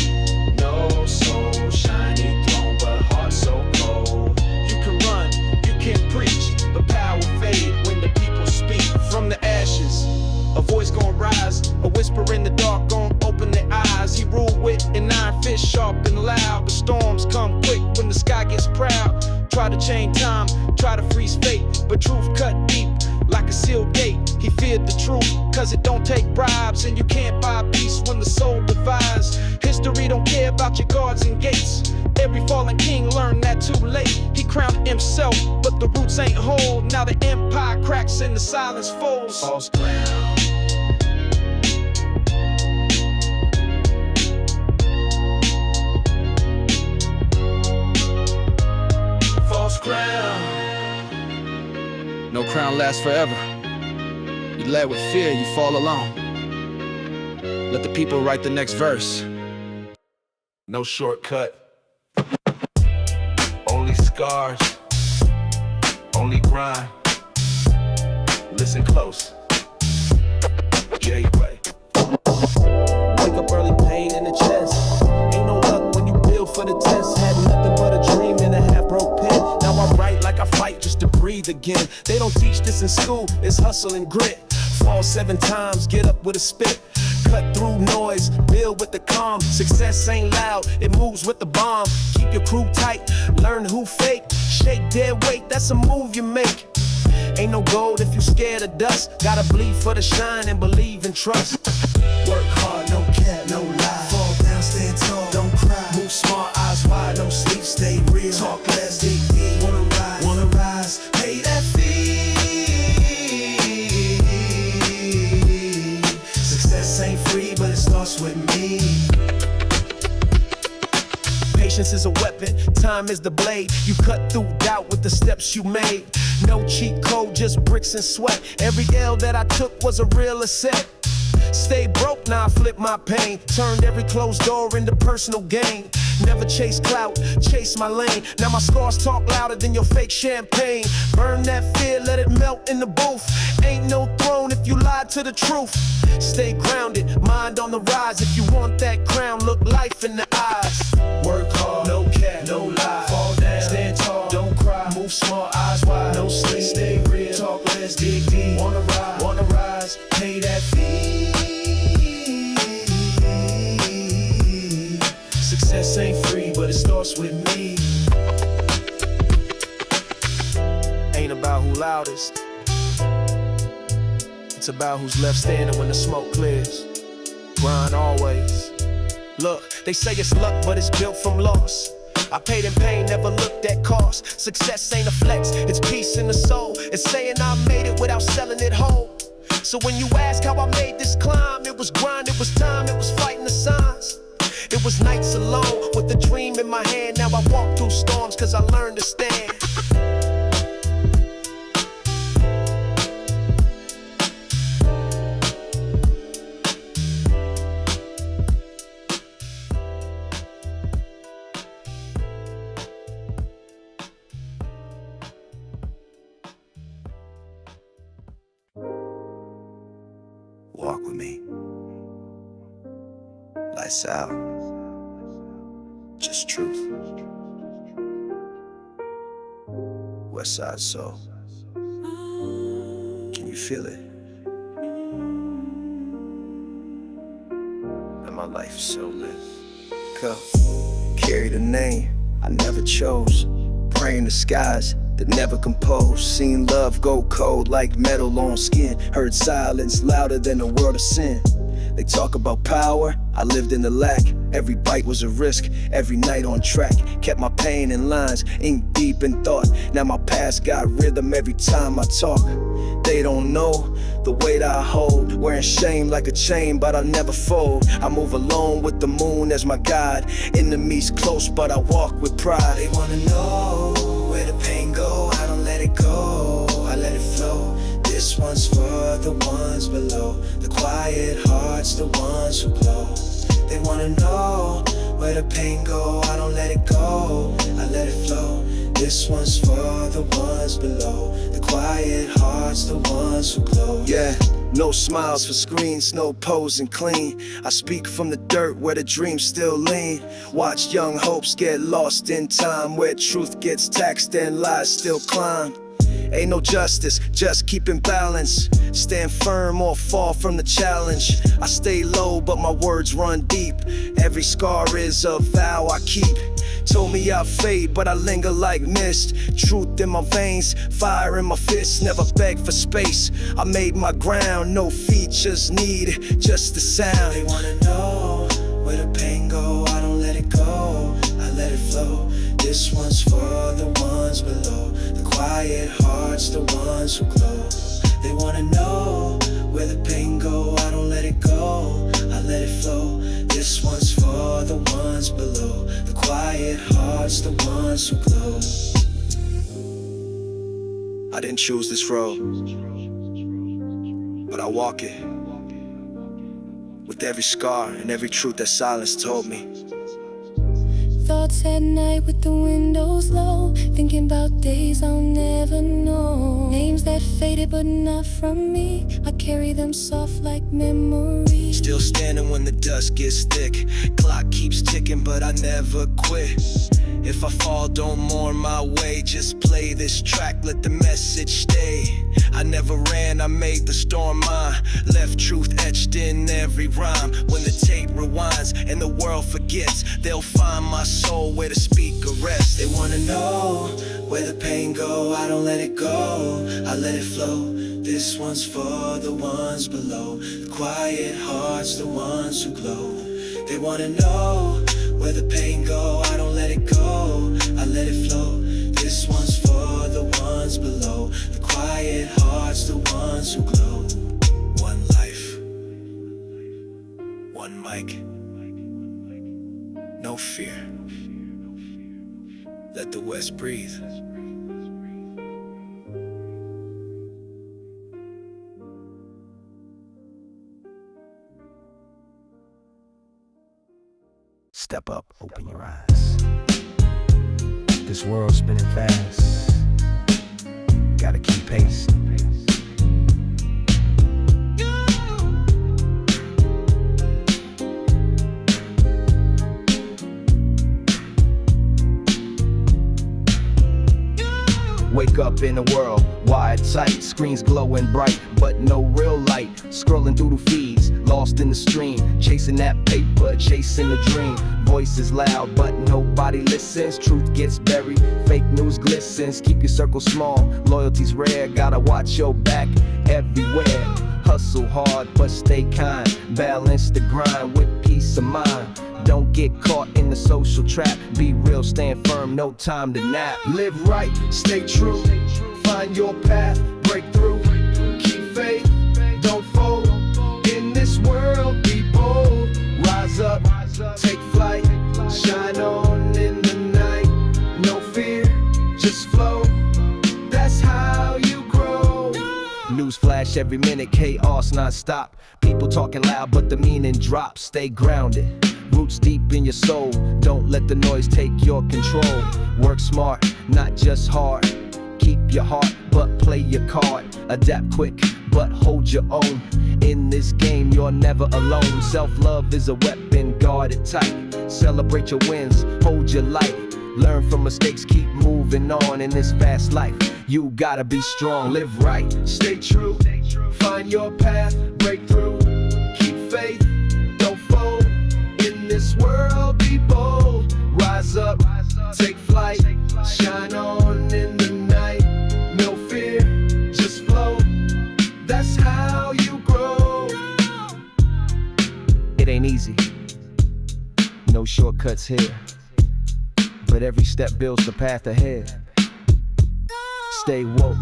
no soul, shiny throne, but heart so cold. You can run, you can preach, but power fade when the people speak. From the ashes, a voice gon' rise, a whisper in the dark gon' open their eyes. He ruled with an iron fist, sharp and loud. The storms come quick when the sky gets proud. Try to chain time, try to freeze fate, but truth cut deep like a sealed gate. He feared the truth, cause it don't take bribes. And you can't buy peace when the soul divides. History don't care about your guards and gates. Every fallen king learned that too late. He crowned himself, but the roots ain't whole. Now the empire cracks and the silence folds. False crown, false crown. No crown lasts forever. You led with fear, you fall alone. Let the people write the next verse. No shortcut. Only scars. Only grind. Listen close. J-Way. Wake up early, pain in the chest. Ain't no luck when you build for the test. Had nothing but a dream in a half-broke pen. Now I write like I fight just to breathe again. They don't teach this in school, it's hustle and grit. Fall 7 times, get up with a spit. Cut through noise, build with the calm. Success ain't loud, it moves with the bomb. Keep your crew tight, learn who fake. Shake dead weight, that's a move you make. Ain't no gold if you scared of dust. Gotta bleed for the shine and believe and trust. Work hard, no cap, no lie. Fall down, stand tall, don't cry. Move smart, eyes wide, no sleep, stay real. Talk less, dig deep, wanna rise, pay that fee. Success ain't free, but it starts with me. Patience is a weapon, time is the blade. You cut through doubt with the steps you made. No cheat code, just bricks and sweat. Every L that I took was a real asset. Stay broke, now I flip my pain. Turned every closed door into personal gain. Never chase clout, chase my lane. Now my scars talk louder than your fake champagne. Burn that fear, let it melt in the booth. Ain't no throne if you lied to the truth. Stay grounded, mind on the rise. If you want that crown, look life in the eyes. Work hard, no cap, no lie. Fall down, stand tall, don't cry. Move small, eyes wide, no sleep. Stay real, talk less, dig deep. Wanna rise, pay that fee. Success ain't free, but it starts with me. Ain't about who loudest. It's about who's left standing when the smoke clears. Grind always. Look, they say it's luck, but it's built from loss. I paid in pain, never looked at cost. Success ain't a flex, it's peace in the soul. It's saying I made it without selling it whole. So when you ask how I made this climb, it was grind, it was time, it was fighting the signs. It was nights alone with a dream in my hand. Now I walk through storms cause I learned to stand. Walk with me. Lights out. Just truth. West Side Soul. Can you feel it? And my life is so lit. Go. Carry the name I never chose. Praying the skies that never compose. Seen love go cold like metal on skin. Heard silence louder than a world of sin. They talk about power, I lived in the lack. Every bite was a risk, every night on track. Kept my pain in lines, ink deep in thought. Now my past got rhythm every time I talk. They don't know the weight I hold. Wearing shame like a chain, but I'll never fold. I move alone with the moon as my guide. Enemies close, but I walk with pride. They wanna know where the pain go. I don't let it go, I let it flow. This one's for the ones below. The quiet hearts, the ones who glow. They wanna know where the pain go. I don't let it go, I let it flow. This one's for the ones below. The quiet hearts, the ones who glow. Yeah, no smiles for screens, no posing clean. I speak from the dirt where the dreams still lean. Watch young hopes get lost in time, where truth gets taxed and lies still climb. Ain't no justice, just keeping balance. Stand firm or fall from the challenge. I stay low, but my words run deep. Every scar is a vow I keep. Told me I'd fade, but I linger like mist. Truth in my veins, fire in my fists. Never beg for space, I made my ground. No features needed, just the sound. They wanna know where the pain go. I don't let it go, I let it flow. This one's for the ones below. The quiet hearts, the ones who glow. They wanna know where the pain go. I don't let it go, I let it flow. This one's for the ones below. The quiet hearts, the ones who glow. I didn't choose this road, but I walk it. With every scar and every truth that silence told me. Thoughts at night with the windows low, thinking about days I'll never know. Names that faded but not from me, I carry them soft like memories. Still standing when the dust gets thick. Clock keeps ticking but I never quit. If I fall, don't mourn my way. Just play this track, let the message stay. I never ran, I made the storm mine. Left truth etched in every rhyme. When the tape rewinds and the world forgets, they'll find my soul where the speaker rests. They wanna know where the pain go. I don't let it go, I let it flow. This one's for the ones below. The quiet hearts, the ones who glow. They wanna know where the pain go. I don't let it go, I let it flow. This one's for the ones below. The quiet hearts, the ones who glow. One life, one mic, no fear. Let the West breathe. Step up, open your eyes. This world's spinning fast. Gotta keep pace. Wake up in a world wide tight, screens glowing bright, but no real light. Scrolling through the feeds, lost in the stream, chasing that paper, chasing a dream. Voices loud, but nobody listens. Truth gets buried, fake news glistens. Keep your circle small, loyalty's rare. Gotta watch your back everywhere. Hustle hard, but stay kind. Balance the grind with peace of mind. Don't get caught in the social trap. Be real, stand firm, no time to nap. Live right, stay true. Find your path, break through. Keep faith, don't fold. In this world, be bold. Rise up, take flight. Shine on in the night. No fear, just flow. That's how you grow. News flash every minute, chaos non-stop. People talking loud, but the meaning drops. Stay grounded. Roots deep in your soul. Don't let the noise take your control. Work smart, not just hard. Keep your heart, but play your card. Adapt quick, but hold your own. In this game, you're never alone. Self-love is a weapon, guard it tight. Celebrate your wins, hold your light. Learn from mistakes, keep moving on. In this fast life, you gotta be strong. Live right, stay true. Find your path, break through. Keep faith, don't fold. In this world, be bold. Rise up, take flight. Shine on in the night. No fear, just flow. That's how you grow. It ain't easy, no shortcuts here, but every step builds the path ahead. Stay woke,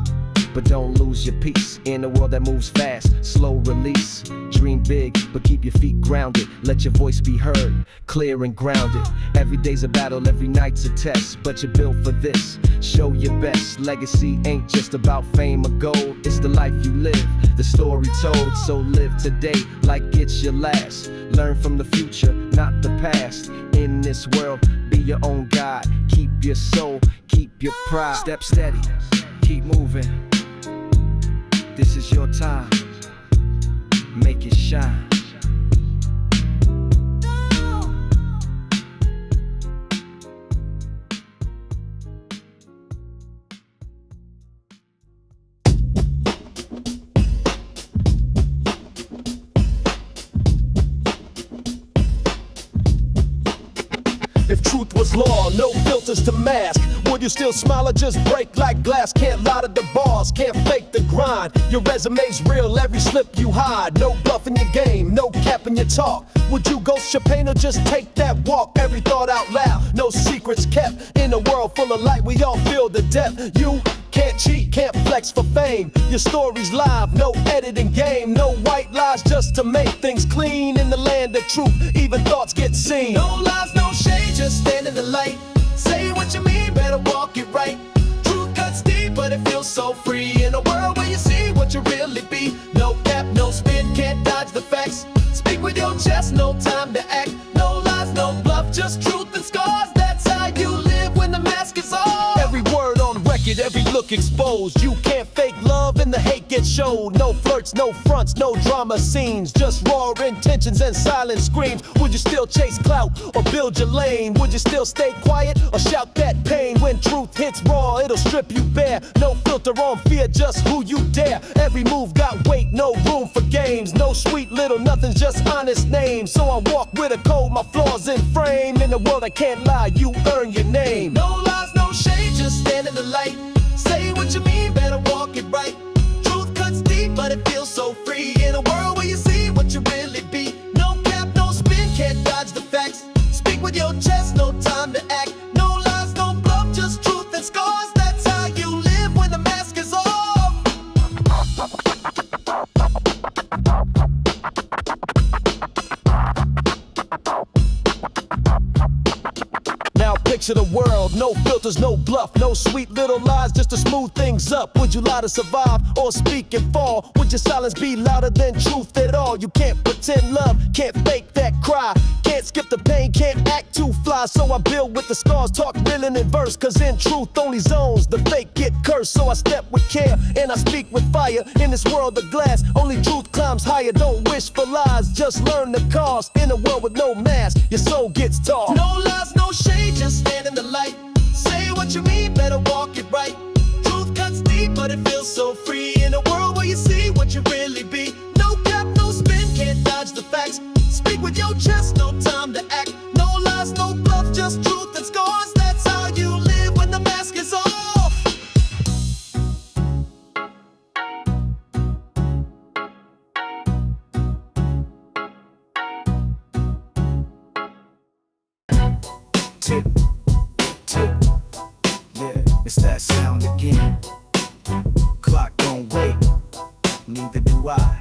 but don't lose your peace. In a world that moves fast, slow release. Dream big, but keep your feet grounded. Let your voice be heard, clear and grounded. Every day's a battle, every night's a test, but you're built for this. Show your best. Legacy ain't just about fame or gold. It's the life you live, the story told. So live today like it's your last. Learn from the future, not the past. In this world, be your own guide. Keep your soul, keep your pride. Step steady, keep moving. This is your time. Make it shine. If truth was law, no filters to mask, would you still smile or just break like glass? Can't lie to the bars, can't fake the grind. Your resume's real, every slip you hide. No bluff in your game, no cap in your talk. Would you ghost your pain or just take that walk? Every thought out loud, no secrets kept. In a world full of light, we all feel the depth. You can't cheat, can't flex for fame. Your story's live, no editing game. No white lies just to make things clean. In the land of truth, even thoughts get seen. No lies, no shade, just stand in the light. Say what you mean, better walk it right. Truth cuts deep, but it feels so free. In a world where you see what you really be. No cap, no spin, can't dodge the facts. Speak with your chest, no time to act. No lies, no bluff, just truth and scars. That's how you live when the mask is off. Every word on record, every look exposed. You can't fake love and the hate gets showed. No flirts, no fronts, no drama scenes. Just raw intentions and silent screams. Would you still chase clout or build your lane? Would you still stay quiet or shout that pain? When truth hits raw, it'll strip you bare. No filter on fear, just who you dare. Every move got weight, no room for games. No sweet little nothings, just honest names. So I walk with a code, my flaws in frame. In a world I can't lie, you earn your name. No lies, no shade, just stand in the light. Say what you mean, better walk it right. Truth cuts deep, but it feels so free. In a world where you see what you really be. No cap, no spin, can't dodge the facts. Speak with your chest, no time to act. No lies, no bluff, just truth and scars. That's how you live when the mask is off. Now picture the world. No filters, no bluff, no sweet little lies just to smooth things up. Would you lie to survive or speak and fall? Would your silence be louder than truth at all? You can't pretend love, can't fake that cry. Can't skip the pain, can't act too fly. So I build with the scars, talk real in verse. Cause in truth only zones, the fake get cursed. So I step with care and I speak with fire. In this world of glass, only truth climbs higher. Don't wish for lies, just learn the cause. In a world with no mask, your soul gets tall. No lies, no shade, just stand in the light. Say what you mean, better walk it right. Truth cuts deep, but it feels so free. In a world where you see what you really be. No cap, no spin, can't dodge the facts. Speak with your chest, no time to act. No lies, no bluff, just truth and scars. That's how you live when the mask is off. Tick, tick, yeah, it's that sound again. Clock don't wait, neither do I.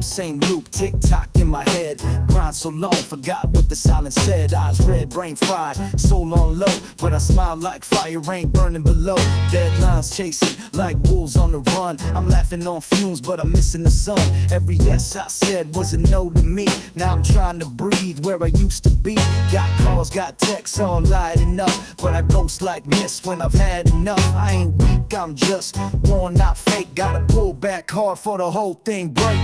Same loop, tick tock in my head. Grind so long, forgot what the silence said. Eyes red, brain fried, soul on low. But I smile like fire rain burning below. Deadlines chasing like wolves on the run. I'm laughing on fumes, but I'm missing the sun. Every yes I said was a no to me. Now I'm trying to breathe where I used to be. Got calls, got texts, all lighting up. But I ghost like mist when I've had enough. I ain't weak, I'm just worn, not fake. Gotta pull back hard for the whole thing break.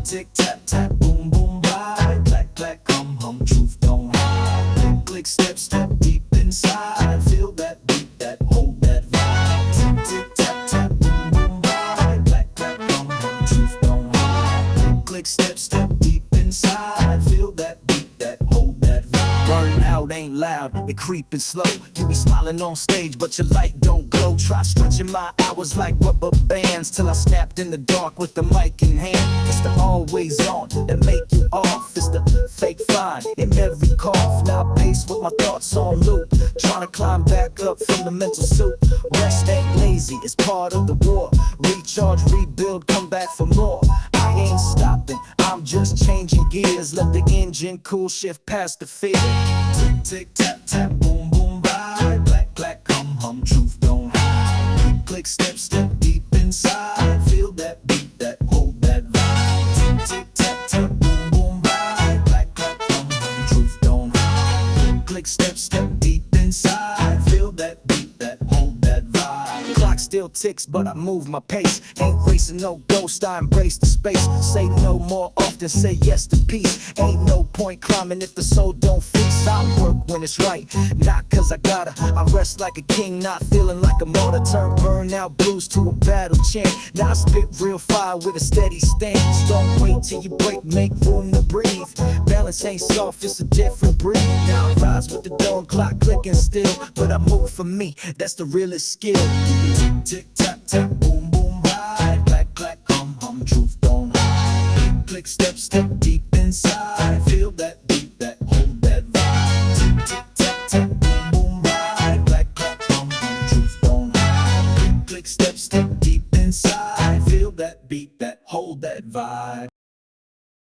Tick, tap, tap, boom, boom, ride. Clack, clack, come, hum, truth don't hide. Click, click, step, step deep inside. Feel that beat, that hold that vibe. Tick, tick, tap, tap, boom, boom, ride. Clack, clack, come, hum, truth don't hide. Click, click, step, step deep inside. Feel that beat, that hold that vibe. Burnout ain't loud, it creeping slow. You be smiling on stage, but your light don't glow. Try stretching my hours like rubber bands till I snapped in the dark with the mic in hand. It's the always on that make you off. It's the fake fine in every cough. Now I pace with my thoughts on loop, trying to climb back up from the mental soup. Rest ain't lazy, it's part of the war. Recharge, rebuild, come back for more. I ain't stopping, I'm just changing gears. Let the engine cool, shift past the fear. Tick, tick, tap, tap, boom, boom, ride. Clack, clack, come, hum, truth don't hide. Click, click, step, step deep inside. Feel that beat, that hold that vibe. Tick, tick, tap, tap, boom, boom, ride. Clack, clack, come, hum, truth don't hide. Click, click, step, step deep inside. Feel that beat, that hold that vibe. Clock still ticks, but I move my pace. Ain't racing no ghost, I embrace the space. Say no more often, say yes to peace. Ain't no point climbing if the soul don't feast. I work when it's right, not cause I gotta. I rest like a king, not feeling like a martyr. Turn burnout blues to a battle chant. Now I spit real fire with a steady stance. Don't wait till you break, make room to breathe. Balance ain't soft, it's a different breed. Now I rise with the dawn clock clicking still, but I move for me, that's the realest skill. Tick, tick, tap, tap, boom, boom, ride. Clack, clack, come, hum, truth don't hide. Click, click, step, step deep inside. Feel that beat, that hold that vibe. Tick, tick, tap, tap, boom, boom, ride. Clack, clack, come, hum, truth don't hide. Click, click, step, step deep inside. Feel that beat, that hold that vibe.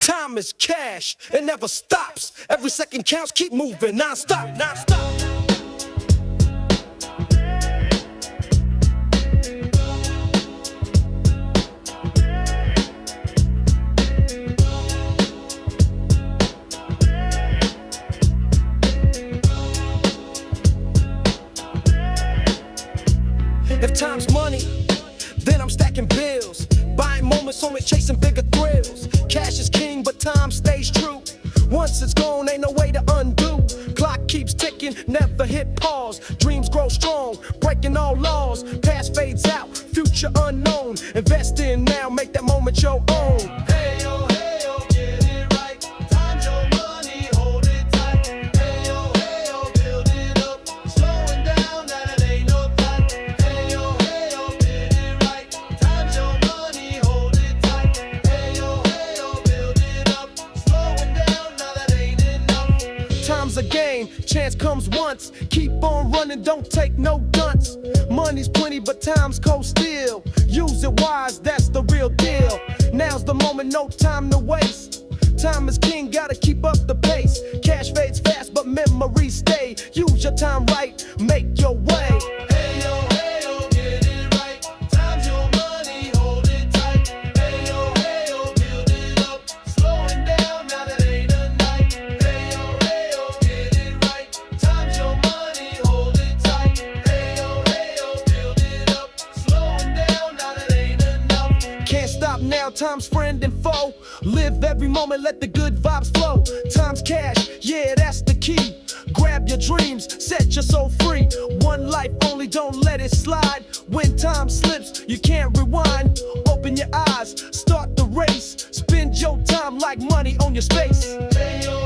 Time is cash, it never stops. Every second counts, keep moving, non-stop, non-stop. If time's money, then I'm stacking bills. Buying moments, only chasing bigger thrills. Cash is king, but time stays true. Once it's gone, ain't no way to undo. Clock keeps ticking, never hit pause. Dreams grow strong, breaking all laws. Past fades out, future unknown. Invest in now, make that moment your own. Hey yo, get it right. Time's your money, hold it tight. Hey yo, build it up. Slowing down, that it ain't no fight. Hey yo, get it right. Time's your money, hold it tight. Hey yo, build it up. game, chance comes once. Keep on running, don't take no dunce. Money's plenty, but time's cold still. Use it wise, that's the real deal. Now's the moment, no time to waste. Time is king, gotta keep up the pace. Cash fades fast, but memories stay. Use your time right, make your way. Hey yo, get it right. Time's your money, hold it tight. Hey yo, build it up. Slowing down, now that ain't a night. Hey yo, get it right. Time's your money, hold it tight. Hey yo, build it up. Slowing down, now that ain't enough. Can't stop now, time's friend and foe. Live every moment, let the good vibes flow. Time's cash, yeah, that's the key. Grab your dreams, set your soul free. One life only, don't let it slide. When time slips, you can't rewind. Open your eyes, start the race. Spend your time like money on your space. Hey yo,